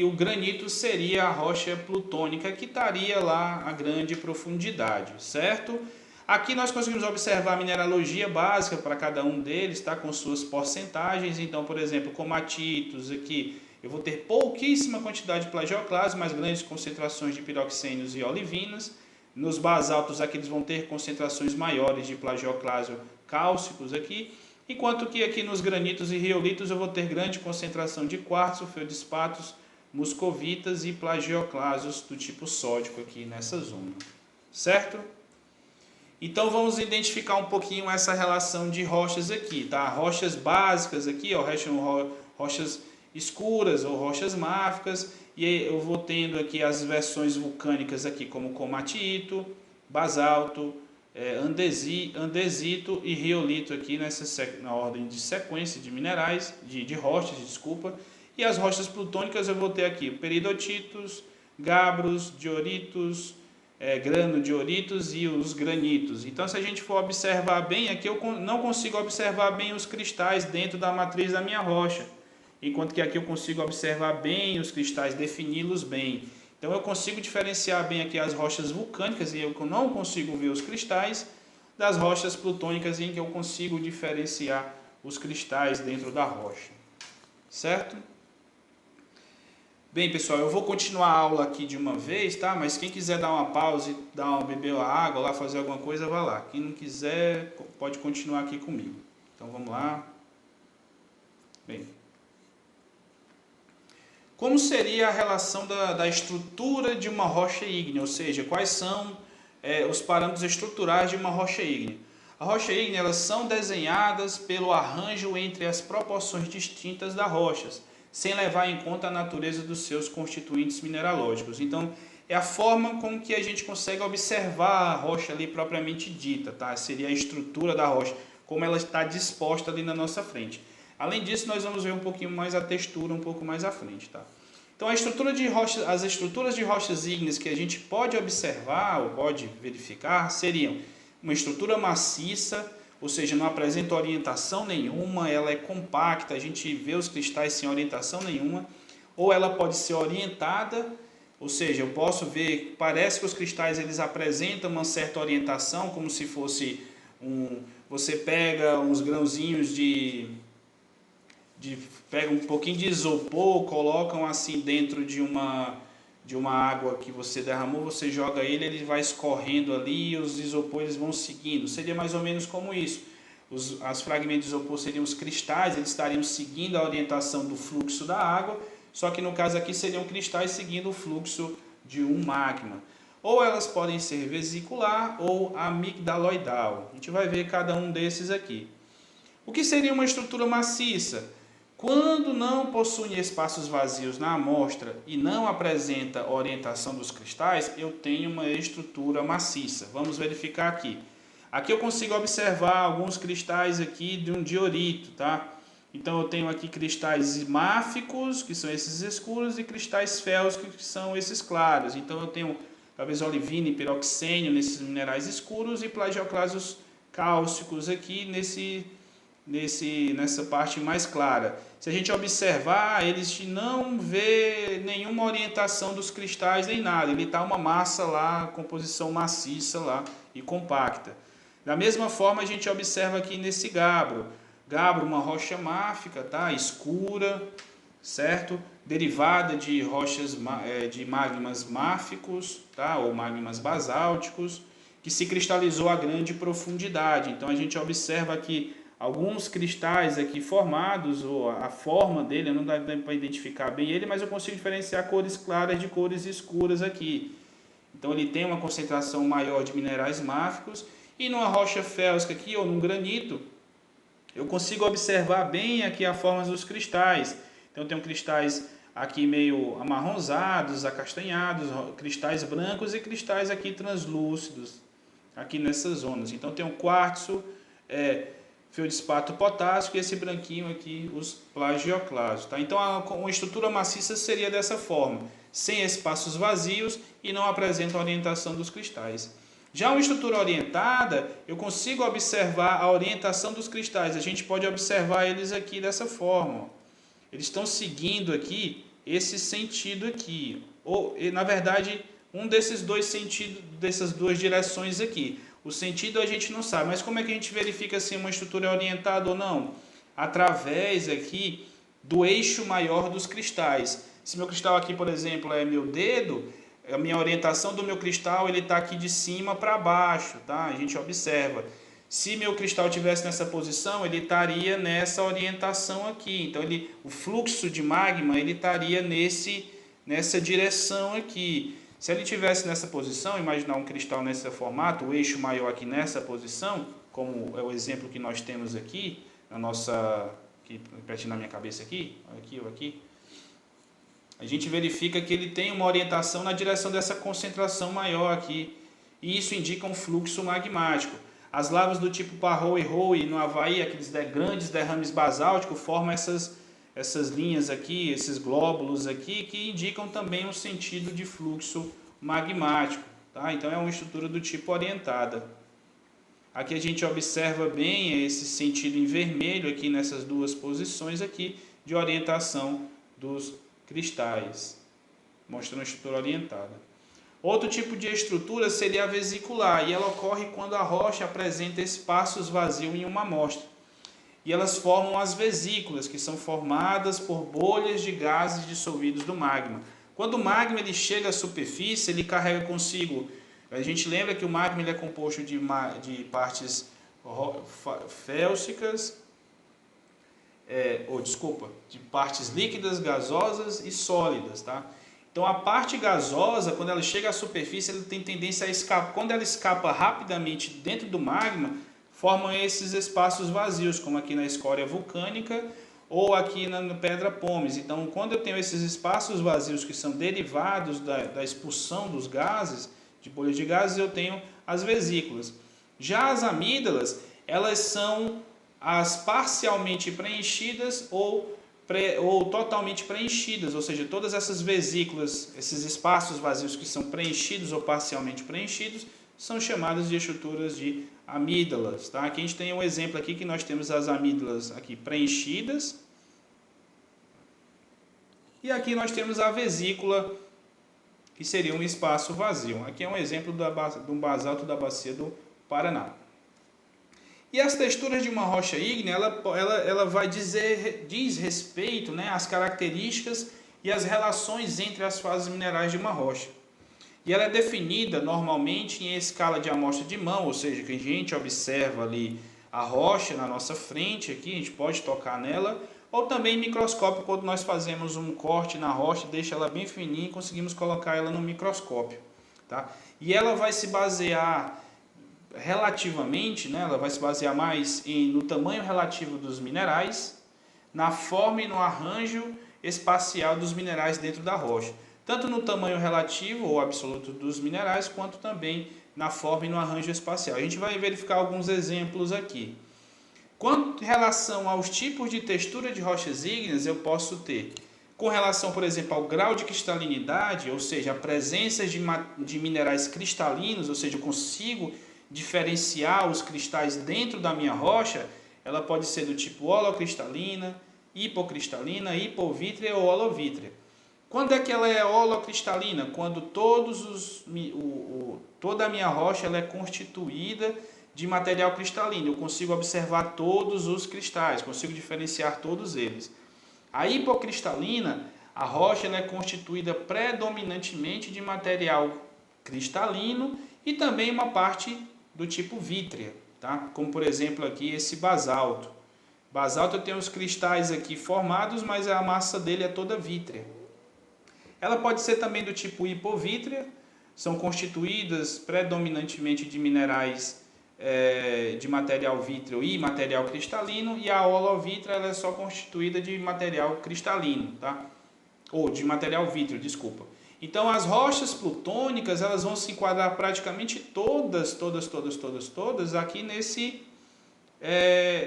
o granito seria a rocha plutônica que estaria lá a grande profundidade, certo? Aqui nós conseguimos observar a mineralogia básica para cada um deles, tá? Com suas porcentagens. Então, por exemplo, comatitos aqui, eu vou ter pouquíssima quantidade de plagioclase, mas grandes concentrações de piroxênios e olivinas. Nos basaltos aqui eles vão ter concentrações maiores de plagioclásio cálcicos aqui, enquanto que aqui nos granitos e riolitos eu vou ter grande concentração de quartzo, feldespatos, muscovitas e plagioclásios do tipo sódico aqui nessa zona, certo? Então vamos identificar um pouquinho essa relação de rochas aqui, tá? Rochas básicas aqui, ó, rochas escuras ou rochas máficas, e aí eu vou tendo aqui as versões vulcânicas aqui como comatito, basalto, andesito e riolito aqui na ordem de sequência de minerais, de rochas, desculpa. E as rochas plutônicas eu vou ter aqui peridotitos, gabros, dioritos, granodioritos e os granitos. Então, se a gente for observar bem, aqui eu não consigo observar bem os cristais dentro da matriz da minha rocha, enquanto que aqui eu consigo observar bem os cristais, defini-los bem. Então, eu consigo diferenciar bem aqui as rochas vulcânicas, e eu não consigo ver os cristais, das rochas plutônicas, em que eu consigo diferenciar os cristais dentro da rocha. Certo? Bem, pessoal, eu vou continuar a aula aqui de uma vez, tá? Mas quem quiser dar uma pausa e beber uma água lá, fazer alguma coisa, vá lá. Quem não quiser, pode continuar aqui comigo. Então, vamos lá. Bem, como seria a relação da estrutura de uma rocha ígnea? Ou seja, quais são os parâmetros estruturais de uma rocha ígnea? A rocha ígnea, elas são desenhadas pelo arranjo entre as proporções distintas das rochas, sem levar em conta a natureza dos seus constituintes mineralógicos. Então, é a forma com que a gente consegue observar a rocha ali propriamente dita, tá? Seria a estrutura da rocha, como ela está disposta ali na nossa frente. Além disso, nós vamos ver um pouquinho mais a textura um pouco mais à frente, tá? Então, as estruturas de rochas ígneas que a gente pode observar ou pode verificar seriam uma estrutura maciça, ou seja, não apresenta orientação nenhuma, ela é compacta, a gente vê os cristais sem orientação nenhuma, ou ela pode ser orientada, ou seja, eu posso ver, parece que os cristais eles apresentam uma certa orientação, como se fosse você pega uns grãozinhos pega um pouquinho de isopor, colocam assim dentro de uma água que você derramou, você joga ele vai escorrendo ali e os isopores vão seguindo. Seria mais ou menos como isso. Os fragmentos de isopor seriam os cristais, eles estariam seguindo a orientação do fluxo da água, só que no caso aqui seriam cristais seguindo o fluxo de um magma. Ou elas podem ser vesicular ou amigdaloidal. A gente vai ver cada um desses aqui. O que seria uma estrutura maciça? Quando não possui espaços vazios na amostra e não apresenta orientação dos cristais, eu tenho uma estrutura maciça. Vamos verificar aqui. Aqui eu consigo observar alguns cristais aqui de um diorito, tá? Então eu tenho aqui cristais máficos, que são esses escuros, e cristais félsicos, que são esses claros. Então eu tenho talvez olivina e piroxênio nesses minerais escuros e plagioclasos cálcicos aqui nessa parte mais clara. Se a gente observar, eles não vê nenhuma orientação dos cristais nem nada. Ele está uma massa lá, composição maciça lá e compacta. Da mesma forma a gente observa aqui nesse gabbro. Gabbro, uma rocha máfica, tá? Escura, certo? Derivada de rochas de magmas máficos, tá? Ou magmas basálticos, que se cristalizou a grande profundidade. Então a gente observa aqui alguns cristais aqui formados, ou a forma dele, não dá para identificar bem ele, mas eu consigo diferenciar cores claras de cores escuras aqui. Então ele tem uma concentração maior de minerais máficos, e numa rocha félsica aqui, ou num granito, eu consigo observar bem aqui as formas dos cristais. Então eu tenho cristais aqui meio amarronzados, acastanhados, cristais brancos e cristais aqui translúcidos, aqui nessas zonas. Então tem um quartzo, feldspato potássico e esse branquinho aqui, os plagioclasos. Tá? Então uma estrutura maciça seria dessa forma, sem espaços vazios e não apresenta orientação dos cristais. Já uma estrutura orientada, eu consigo observar a orientação dos cristais. A gente pode observar eles aqui dessa forma. Eles estão seguindo aqui esse sentido aqui. Ou, na verdade, um desses dois sentidos, dessas duas direções aqui. O sentido a gente não sabe, mas como é que a gente verifica se uma estrutura é orientada ou não? Através aqui do eixo maior dos cristais. Se meu cristal aqui, por exemplo, é meu dedo, a minha orientação do meu cristal ele está aqui de cima para baixo, tá? A gente observa. Se meu cristal estivesse nessa posição, ele estaria nessa orientação aqui. Então o fluxo de magma ele estaria nessa direção aqui. Se ele estivesse nessa posição, imaginar um cristal nesse formato, o eixo maior aqui nessa posição, como é o exemplo que nós temos aqui, aqui pertinho na minha cabeça aqui, ou aqui, a gente verifica que ele tem uma orientação na direção dessa concentração maior aqui, e isso indica um fluxo magmático. As lavas do tipo Parroy no Havaí, aqueles grandes derrames basálticos, formam essas linhas aqui, esses glóbulos aqui, que indicam também um sentido de fluxo magmático. Tá? Então é uma estrutura do tipo orientada. Aqui a gente observa bem esse sentido em vermelho aqui nessas duas posições aqui de orientação dos cristais, mostrando a estrutura orientada. Outro tipo de estrutura seria a vesicular, e ela ocorre quando a rocha apresenta espaços vazios em uma amostra. E elas formam as vesículas, que são formadas por bolhas de gases dissolvidos do magma. Quando o magma ele chega à superfície, ele carrega consigo... A gente lembra que o magma ele é composto de partes félsicas, de partes líquidas, gasosas e sólidas, tá? Então a parte gasosa, quando ela chega à superfície, ela tem tendência a escapar. Quando ela escapa rapidamente dentro do magma, formam esses espaços vazios, como aqui na escória vulcânica ou aqui na pedra pómez. Então, quando eu tenho esses espaços vazios que são derivados da expulsão dos gases, de bolhas de gases, eu tenho as vesículas. Já as amígdalas, elas são as parcialmente preenchidas ou totalmente preenchidas, ou seja, todas essas vesículas, esses espaços vazios que são preenchidos ou parcialmente preenchidos, são chamadas de estruturas de amígdalas, tá? Aqui a gente tem um exemplo aqui que nós temos as amígdalas aqui preenchidas. E aqui nós temos a vesícula, que seria um espaço vazio. Aqui é um exemplo de um basalto da bacia do Paraná. E as texturas de uma rocha ígnea, ela vai diz respeito, né, às características e às relações entre as fases minerais de uma rocha. E ela é definida normalmente em escala de amostra de mão, ou seja, que a gente observa ali a rocha na nossa frente, aqui a gente pode tocar nela, ou também em microscópio, quando nós fazemos um corte na rocha, deixa ela bem fininha e conseguimos colocar ela no microscópio. Tá? E ela vai se basear relativamente, né, ela vai se basear mais no tamanho relativo dos minerais, na forma e no arranjo espacial dos minerais dentro da rocha. Tanto no tamanho relativo ou absoluto dos minerais, quanto também na forma e no arranjo espacial. A gente vai verificar alguns exemplos aqui. Quanto em relação aos tipos de textura de rochas ígneas, eu posso ter, com relação, por exemplo, ao grau de cristalinidade, ou seja, a presença de minerais cristalinos, ou seja, eu consigo diferenciar os cristais dentro da minha rocha, ela pode ser do tipo holocristalina, hipocristalina, hipovítrea ou holovítrea. Quando é que ela é holocristalina? Quando toda a minha rocha ela é constituída de material cristalino. Eu consigo observar todos os cristais, consigo diferenciar todos eles. A hipocristalina, a rocha ela é constituída predominantemente de material cristalino e também uma parte do tipo vítrea, tá? Como por exemplo aqui esse basalto. Basalto eu tenho os cristais aqui formados, mas a massa dele é toda vítrea. Ela pode ser também do tipo hipovítrea, são constituídas predominantemente de minerais de material vítreo e material cristalino, e a holovítrea ela é só constituída de material cristalino, tá? Ou de material vítreo, desculpa. Então as rochas plutônicas elas vão se enquadrar praticamente todas aqui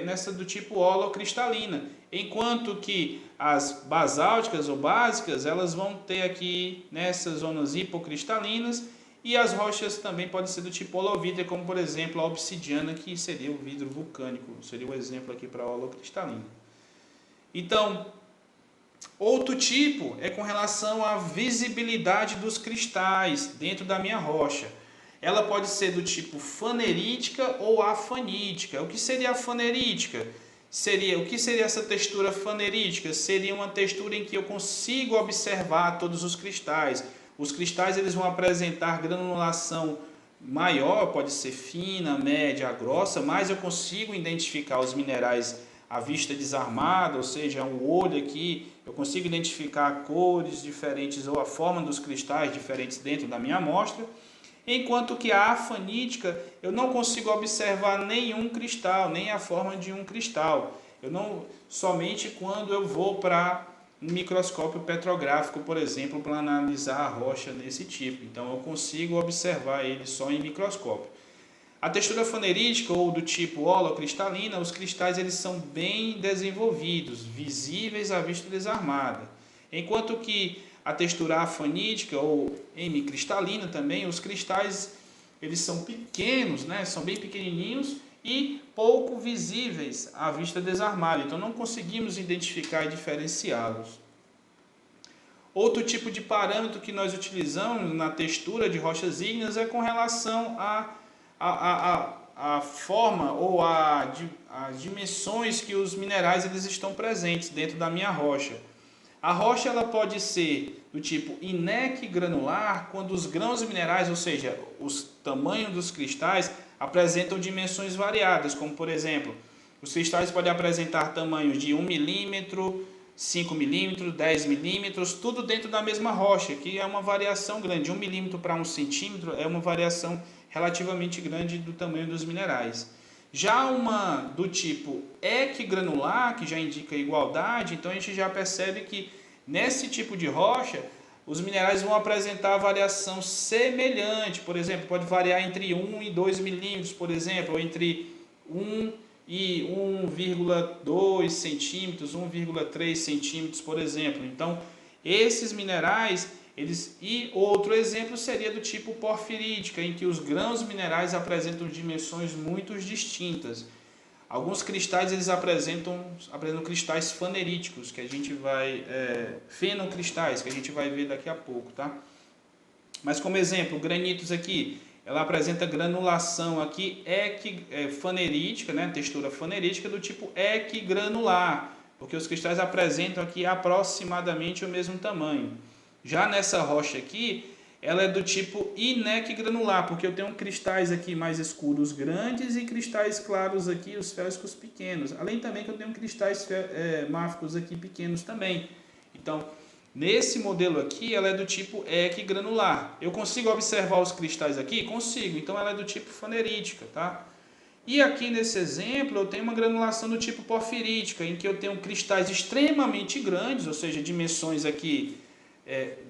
nessa do tipo holocristalina, enquanto que as basálticas ou básicas elas vão ter aqui nessas zonas hipocristalinas, e as rochas também podem ser do tipo holovítrea, como por exemplo a obsidiana, que seria o vidro vulcânico, seria o exemplo aqui para a holocristalina. Então, outro tipo é com relação à visibilidade dos cristais dentro da minha rocha. Ela pode ser do tipo fanerítica ou afanítica. O que seria a fanerítica? O que seria essa textura fanerítica? Seria uma textura em que eu consigo observar todos os cristais. Os cristais eles vão apresentar granulação maior, pode ser fina, média, grossa, mas eu consigo identificar os minerais à vista desarmada, ou seja, um olho aqui, eu consigo identificar cores diferentes ou a forma dos cristais diferentes dentro da minha amostra. Enquanto que a afanítica, eu não consigo observar nenhum cristal, nem a forma de um cristal. Somente quando eu vou para um microscópio petrográfico, por exemplo, para analisar a rocha desse tipo. Então eu consigo observar ele só em microscópio. A textura fanerítica ou do tipo holocristalina, os cristais eles são bem desenvolvidos, visíveis à vista desarmada. Enquanto que a textura afanítica ou hemicristalina também, os cristais eles são pequenos, né? São bem pequenininhos e pouco visíveis à vista desarmada. Então não conseguimos identificar e diferenciá-los. Outro tipo de parâmetro que nós utilizamos na textura de rochas ígneas é com relação à forma ou às dimensões que os minerais eles estão presentes dentro da minha rocha. A rocha ela pode ser do tipo INEC granular, quando os grãos minerais, ou seja, os tamanhos dos cristais, apresentam dimensões variadas, como por exemplo, os cristais podem apresentar tamanhos de 1 milímetro, 5 milímetros, 10 milímetros, tudo dentro da mesma rocha, que é uma variação grande. De 1 milímetro para 1 centímetro é uma variação relativamente grande do tamanho dos minerais. Já uma do tipo equigranular, que já indica igualdade, então a gente já percebe que nesse tipo de rocha, os minerais vão apresentar variação semelhante. Por exemplo, pode variar entre 1 e 2 milímetros, por exemplo, ou entre 1 e 1,2 centímetros, 1,3 centímetros, por exemplo. Então, esses minerais, E outro exemplo seria do tipo porfirítica, em que os grãos minerais apresentam dimensões muito distintas. Alguns cristais eles apresentam cristais faneríticos, que a gente vai fenocristais, que a gente vai ver daqui a pouco, tá? Mas como exemplo, granitos aqui, ela apresenta granulação aqui fanerítica, né? Textura fanerítica do tipo equigranular, porque os cristais apresentam aqui aproximadamente o mesmo tamanho. Já nessa rocha aqui, ela é do tipo inequigranular, porque eu tenho cristais aqui mais escuros grandes e cristais claros aqui, os félsicos pequenos. Além também que eu tenho cristais máficos aqui pequenos também. Então, nesse modelo aqui, ela é do tipo equigranular. Eu consigo observar os cristais aqui? Consigo. Então, ela é do tipo fanerítica, tá? E aqui nesse exemplo, eu tenho uma granulação do tipo porfirítica, em que eu tenho cristais extremamente grandes, ou seja, dimensões aqui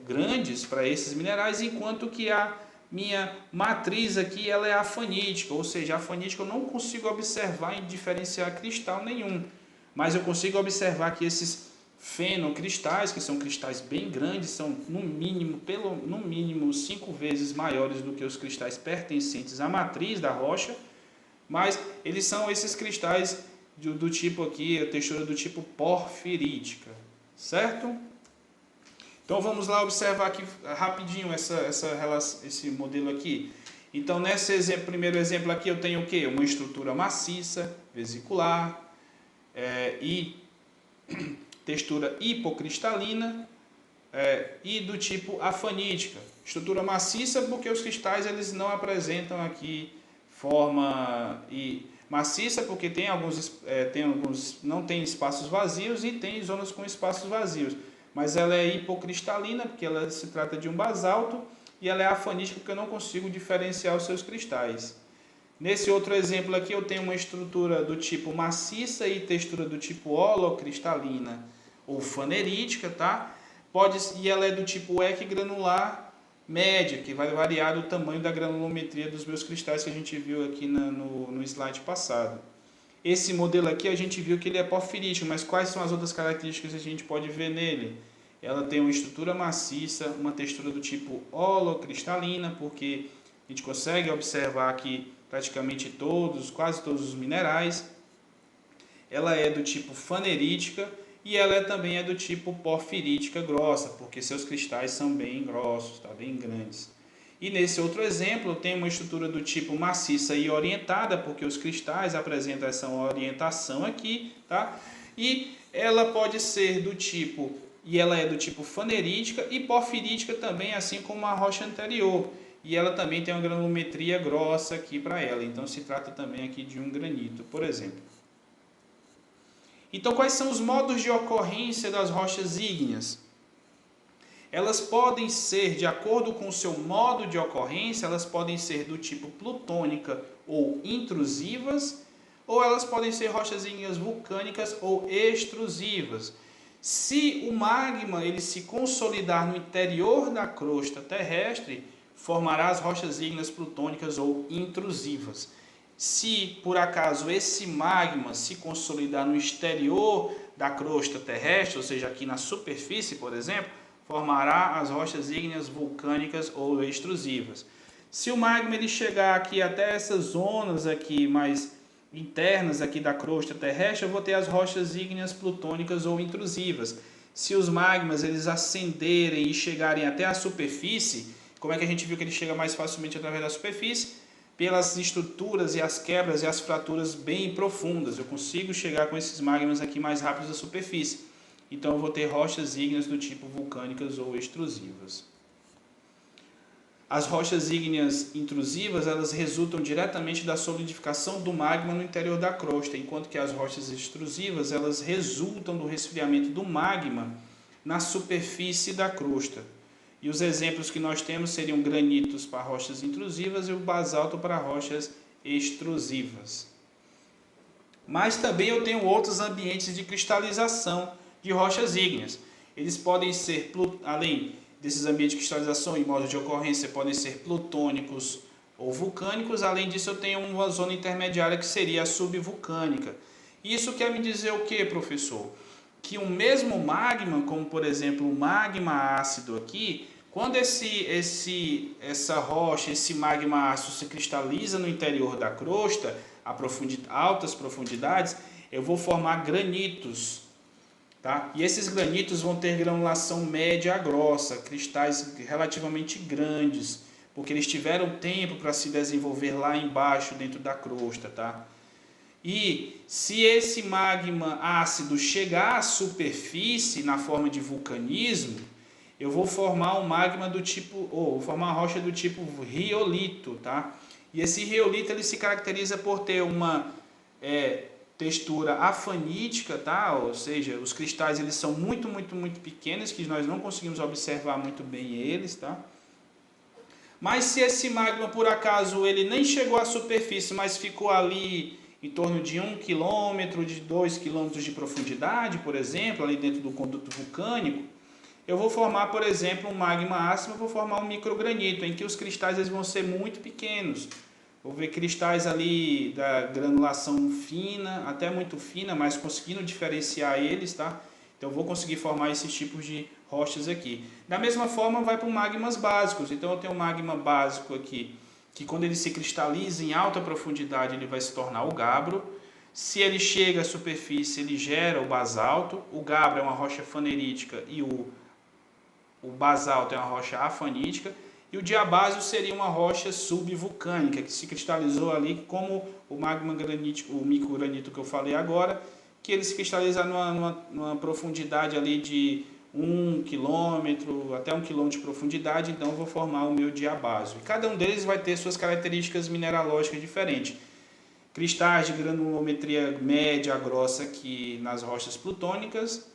grandes para esses minerais, enquanto que a minha matriz aqui ela é afanítica, ou seja, a afanítica eu não consigo observar e diferenciar cristal nenhum, mas eu consigo observar que esses fenocristais, que são cristais bem grandes, são no mínimo 5 vezes maiores do que os cristais pertencentes à matriz da rocha, mas eles são esses cristais do tipo aqui, a textura do tipo porfirítica, certo? Então vamos lá observar aqui rapidinho esse modelo aqui. Então nesse primeiro exemplo aqui eu tenho o quê? Uma estrutura maciça, vesicular e textura hipocristalina e do tipo afanítica. Estrutura maciça porque os cristais eles não apresentam aqui forma maciça porque tem alguns não tem espaços vazios e tem zonas com espaços vazios. Mas ela é hipocristalina, porque ela se trata de um basalto, e ela é afanítica, porque eu não consigo diferenciar os seus cristais. Nesse outro exemplo aqui, eu tenho uma estrutura do tipo maciça e textura do tipo holocristalina ou fanerítica, tá? E ela é do tipo equigranular média, que vai variar do tamanho da granulometria dos meus cristais que a gente viu aqui no slide passado. Esse modelo aqui a gente viu que ele é porfirítico, mas quais são as outras características que a gente pode ver nele? Ela tem uma estrutura maciça, uma textura do tipo holocristalina, porque a gente consegue observar aqui praticamente quase todos os minerais. Ela é do tipo fanerítica e ela também é do tipo porfirítica grossa, porque seus cristais são bem grossos, tá? Bem grandes. E nesse outro exemplo, tem uma estrutura do tipo maciça e orientada, porque os cristais apresentam essa orientação aqui, tá? E ela pode ser ela é do tipo fanerítica e porfirítica também, assim como a rocha anterior. E ela também tem uma granulometria grossa aqui para ela, então se trata também aqui de um granito, por exemplo. Então, quais são os modos de ocorrência das rochas ígneas? Elas podem ser, de acordo com o seu modo de ocorrência, elas podem ser do tipo plutônica ou intrusivas, ou elas podem ser rochas ígneas vulcânicas ou extrusivas. Se o magma ele se consolidar no interior da crosta terrestre, formará as rochas ígneas plutônicas ou intrusivas. Se por acaso esse magma se consolidar no exterior da crosta terrestre, ou seja, aqui na superfície, por exemplo, formará as rochas ígneas vulcânicas ou extrusivas. Se o magma ele chegar aqui até essas zonas aqui mais internas aqui da crosta terrestre, eu vou ter as rochas ígneas plutônicas ou intrusivas. Se os magmas eles ascenderem e chegarem até a superfície, como é que a gente viu que ele chega mais facilmente através da superfície? Pelas estruturas e as quebras e as fraturas bem profundas. Eu consigo chegar com esses magmas aqui mais rápidos à superfície. Então eu vou ter rochas ígneas do tipo vulcânicas ou extrusivas. As rochas ígneas intrusivas, elas resultam diretamente da solidificação do magma no interior da crosta, enquanto que as rochas extrusivas, elas resultam do resfriamento do magma na superfície da crosta. E os exemplos que nós temos seriam granitos para rochas intrusivas e o basalto para rochas extrusivas. Mas também eu tenho outros ambientes de cristalização de rochas ígneas. Eles podem ser, além desses ambientes de cristalização e modos de ocorrência, podem ser plutônicos ou vulcânicos. Além disso, eu tenho uma zona intermediária que seria a subvulcânica. Isso quer me dizer o que, professor? Que o mesmo magma, como por exemplo o magma ácido aqui, Quando essa rocha, esse magma ácido se cristaliza no interior da crosta, a altas profundidades, eu vou formar granitos, tá? E esses granitos vão ter granulação média a grossa, cristais relativamente grandes, porque eles tiveram tempo para se desenvolver lá embaixo, dentro da crosta, tá? E se esse magma ácido chegar à superfície na forma de vulcanismo, eu vou formar um magma do tipo, ou vou formar uma rocha do tipo riolito, tá? E esse riolito ele se caracteriza por ter uma textura afanítica, tá? Ou seja, os cristais eles são muito pequenos, que nós não conseguimos observar muito bem eles, tá? Mas se esse magma por acaso ele nem chegou à superfície, mas ficou ali em torno de 1 km, de 2 km de profundidade, por exemplo, ali dentro do conduto vulcânico, eu vou formar, por exemplo, um magma ácido, eu vou formar um microgranito, em que os cristais eles vão ser muito pequenos. Vou ver cristais ali da granulação fina, até muito fina, mas conseguindo diferenciar eles, tá? Então eu vou conseguir formar esses tipos de rochas aqui. Da mesma forma vai para os magmas básicos. Então eu tenho um magma básico aqui, que quando ele se cristaliza em alta profundidade ele vai se tornar o gabbro. Se ele chega à superfície ele gera o basalto. O gabbro é uma rocha fanerítica e o basalto é uma rocha afanítica. E o diabásio seria uma rocha subvulcânica, que se cristalizou ali como o magma granítico, o microgranito que eu falei agora, que ele se cristaliza numa profundidade ali de 1 km, até 1 km de profundidade, então eu vou formar o meu diabásio. E cada um deles vai ter suas características mineralógicas diferentes. Cristais de granulometria média a grossa aqui nas rochas plutônicas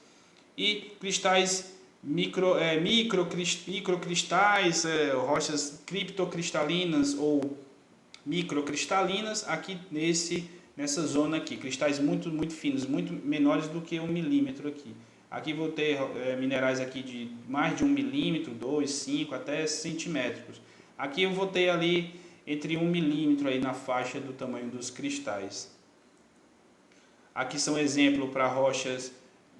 e cristais microcristais, rochas criptocristalinas ou microcristalinas aqui nessa zona aqui, cristais muito finos, muito menores do que 1 milímetro aqui. Aqui vou ter minerais aqui de mais de 1 milímetro, 2, 5 até centímetros. Aqui eu vou ter ali entre 1 milímetro aí na faixa do tamanho dos cristais. Aqui são exemplos para rochas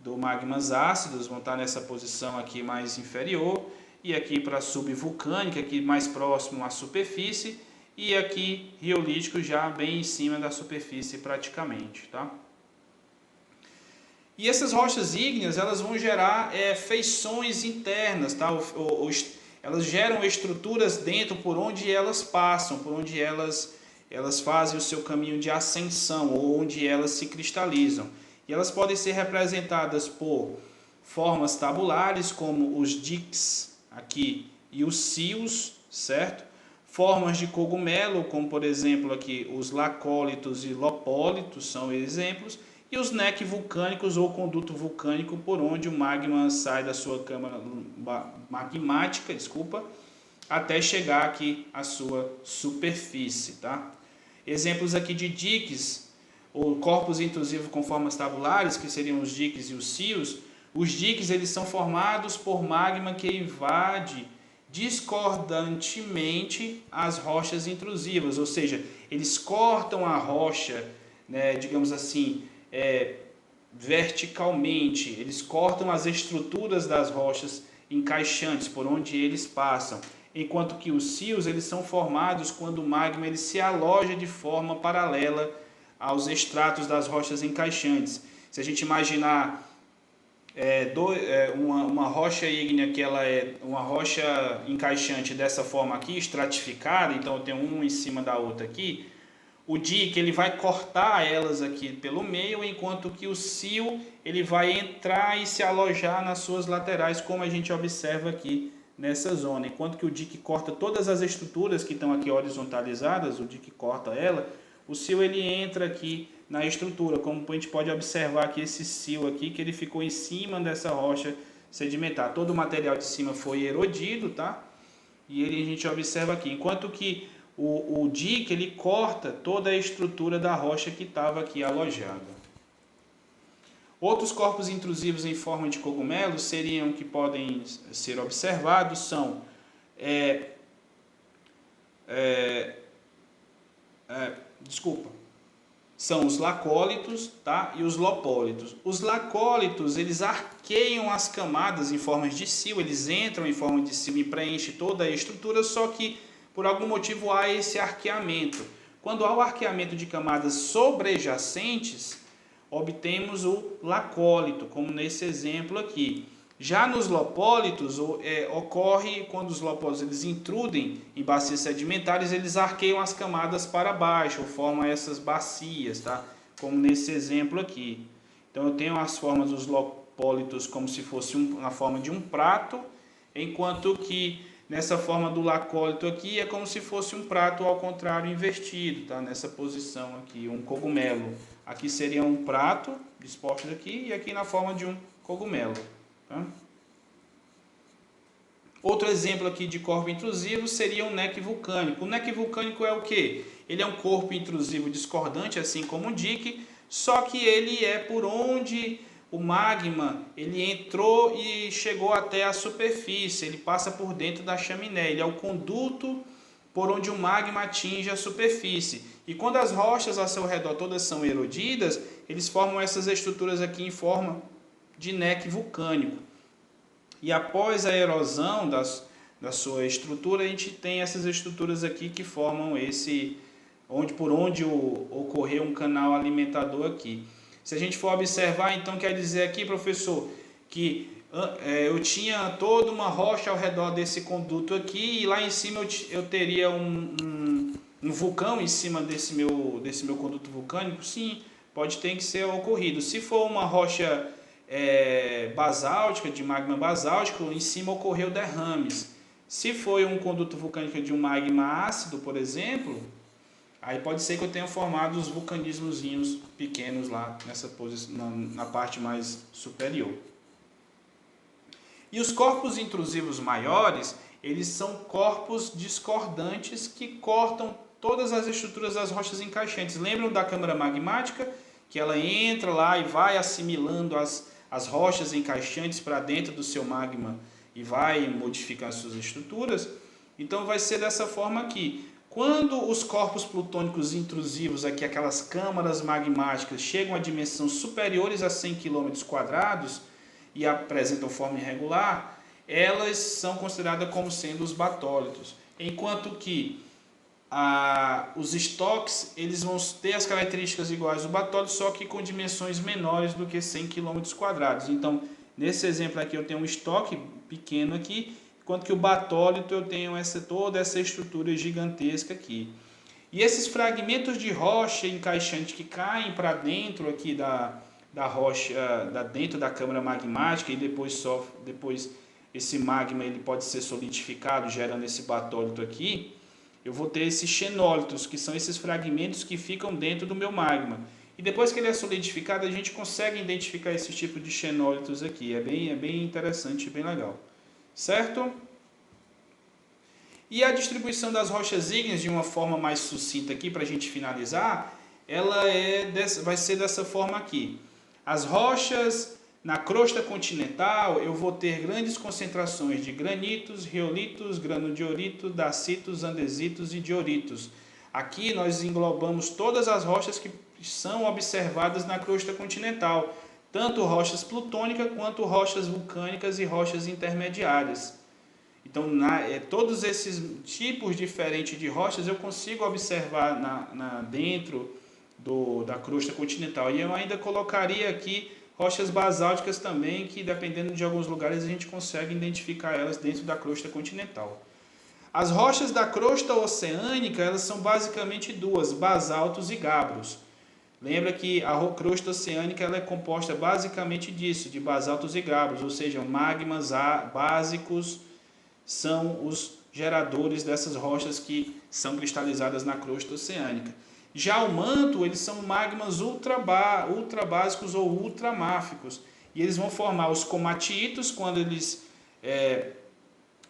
do magmas ácidos, vão estar nessa posição aqui mais inferior, e aqui para subvulcânica, aqui mais próximo à superfície, e aqui riolítico já bem em cima da superfície praticamente, tá? E essas rochas ígneas, elas vão gerar feições internas, tá? Elas geram estruturas dentro por onde elas passam, por onde elas fazem o seu caminho de ascensão, ou onde elas se cristalizam. E elas podem ser representadas por formas tabulares, como os diques aqui e os sios, certo? Formas de cogumelo, como por exemplo aqui os lacólitos e lopólitos são exemplos, e os neck vulcânicos ou conduto vulcânico, por onde o magma sai da sua câmara magmática, até chegar aqui à sua superfície, tá? Exemplos aqui de diques, ou corpos intrusivos com formas tabulares, que seriam os diques e os sios. Os diques eles são formados por magma que invade discordantemente as rochas intrusivas, ou seja, eles cortam a rocha, né, digamos assim, verticalmente, eles cortam as estruturas das rochas encaixantes por onde eles passam, enquanto que os sios eles são formados quando o magma ele se aloja de forma paralela aos estratos das rochas encaixantes. Se a gente imaginar uma rocha ígnea que ela é uma rocha encaixante dessa forma aqui, estratificada, então eu tenho uma em cima da outra aqui, o dique ele vai cortar elas aqui pelo meio, enquanto que o sio ele vai entrar e se alojar nas suas laterais, como a gente observa aqui nessa zona. Enquanto que o dique corta todas as estruturas que estão aqui horizontalizadas, o dique corta ela, o sio ele entra aqui na estrutura, como a gente pode observar aqui esse sio aqui, que ele ficou em cima dessa rocha sedimentar. Todo o material de cima foi erodido, tá? E a gente observa aqui, enquanto que o dique ele corta toda a estrutura da rocha que estava aqui alojada. Outros corpos intrusivos em forma de cogumelo seriam que podem ser observados são são os lacólitos, tá? E os lopólitos. Os lacólitos, eles arqueiam as camadas em formas de sil, eles entram em forma de sil e preenchem toda a estrutura, só que por algum motivo há esse arqueamento. Quando há o arqueamento de camadas sobrejacentes, obtemos o lacólito, como nesse exemplo aqui. Já nos lopólitos, ocorre quando os lopólitos eles intrudem em bacias sedimentares, eles arqueiam as camadas para baixo, ou formam essas bacias, tá? Como nesse exemplo aqui. Então eu tenho as formas dos lopólitos como se fosse na forma de um prato, enquanto que nessa forma do lacólito aqui é como se fosse um prato ao contrário invertido, tá? Nessa posição aqui, um cogumelo. Aqui seria um prato disposto aqui e aqui na forma de um cogumelo. Tá? Outro exemplo aqui de corpo intrusivo seria um neck vulcânico. O neck vulcânico é o que? Ele é um corpo intrusivo discordante, assim como o dique, só que ele é por onde o magma ele entrou e chegou até a superfície, ele passa por dentro da chaminé, ele é o conduto por onde o magma atinge a superfície. E quando as rochas ao seu redor todas são erodidas, eles formam essas estruturas aqui em forma de neck vulcânico. E após a erosão da sua estrutura, a gente tem essas estruturas aqui que formam por onde ocorreu um canal alimentador aqui. Se a gente for observar, então quer dizer aqui, professor, que eu tinha toda uma rocha ao redor desse conduto aqui e lá em cima eu teria um vulcão em cima desse meu conduto vulcânico? Sim, pode ter que ser ocorrido. Se for uma rocha basáltica, de magma basáltico, em cima ocorreu derrames. Se foi um conduto vulcânico de um magma ácido, por exemplo, aí pode ser que eu tenha formado os vulcanismozinhos pequenos lá nessa posição, na parte mais superior. E os corpos intrusivos maiores, eles são corpos discordantes que cortam todas as estruturas das rochas encaixantes. Lembram da câmara magmática? Que ela entra lá e vai assimilando as rochas encaixantes para dentro do seu magma e vai modificar as suas estruturas? Então vai ser dessa forma aqui. Quando os corpos plutônicos intrusivos, aqui aquelas câmaras magmáticas, chegam a dimensões superiores a 100 km² e apresentam forma irregular, elas são consideradas como sendo os batólitos. Enquanto que os estoques eles vão ter as características iguais ao batólito, só que com dimensões menores do que 100 km². Então, nesse exemplo aqui eu tenho um estoque pequeno aqui, enquanto que o batólito eu tenho toda essa estrutura gigantesca aqui. E esses fragmentos de rocha encaixante que caem para dentro aqui da rocha, dentro da câmara magmática, e depois esse magma ele pode ser solidificado, gerando esse batólito aqui, eu vou ter esses xenólitos, que são esses fragmentos que ficam dentro do meu magma. E depois que ele é solidificado, a gente consegue identificar esse tipo de xenólitos aqui. É bem interessante e bem legal. Certo? E a distribuição das rochas ígneas, de uma forma mais sucinta aqui, para a gente finalizar, vai ser dessa forma aqui. As rochas na crosta continental, eu vou ter grandes concentrações de granitos, riolitos, granodioritos, dacitos, andesitos e dioritos. Aqui nós englobamos todas as rochas que são observadas na crosta continental, tanto rochas plutônicas quanto rochas vulcânicas e rochas intermediárias. Então, todos esses tipos diferentes de rochas eu consigo observar dentro da crosta continental. E eu ainda colocaria aqui rochas basálticas também, que dependendo de alguns lugares a gente consegue identificar elas dentro da crosta continental. As rochas da crosta oceânica, elas são basicamente duas, basaltos e gabros. Lembra que a crosta oceânica ela é composta basicamente disso, de basaltos e gabros, ou seja, magmas básicos são os geradores dessas rochas que são cristalizadas na crosta oceânica. Já o manto, eles são magmas ultra básicos ou ultramáficos, e eles vão formar os comatiitos quando eles,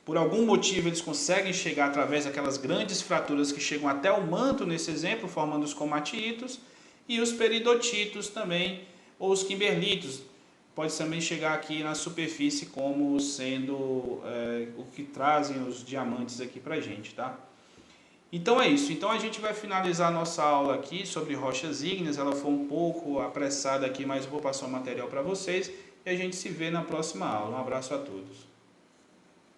por algum motivo, eles conseguem chegar através daquelas grandes fraturas que chegam até o manto, nesse exemplo, formando os comatiitos, e os peridotitos também, ou os kimberlitos, pode também chegar aqui na superfície como sendo o que trazem os diamantes aqui para a gente, tá? Então é isso. Então a gente vai finalizar a nossa aula aqui sobre rochas ígneas. Ela foi um pouco apressada aqui, mas eu vou passar o material para vocês e a gente se vê na próxima aula. Um abraço a todos.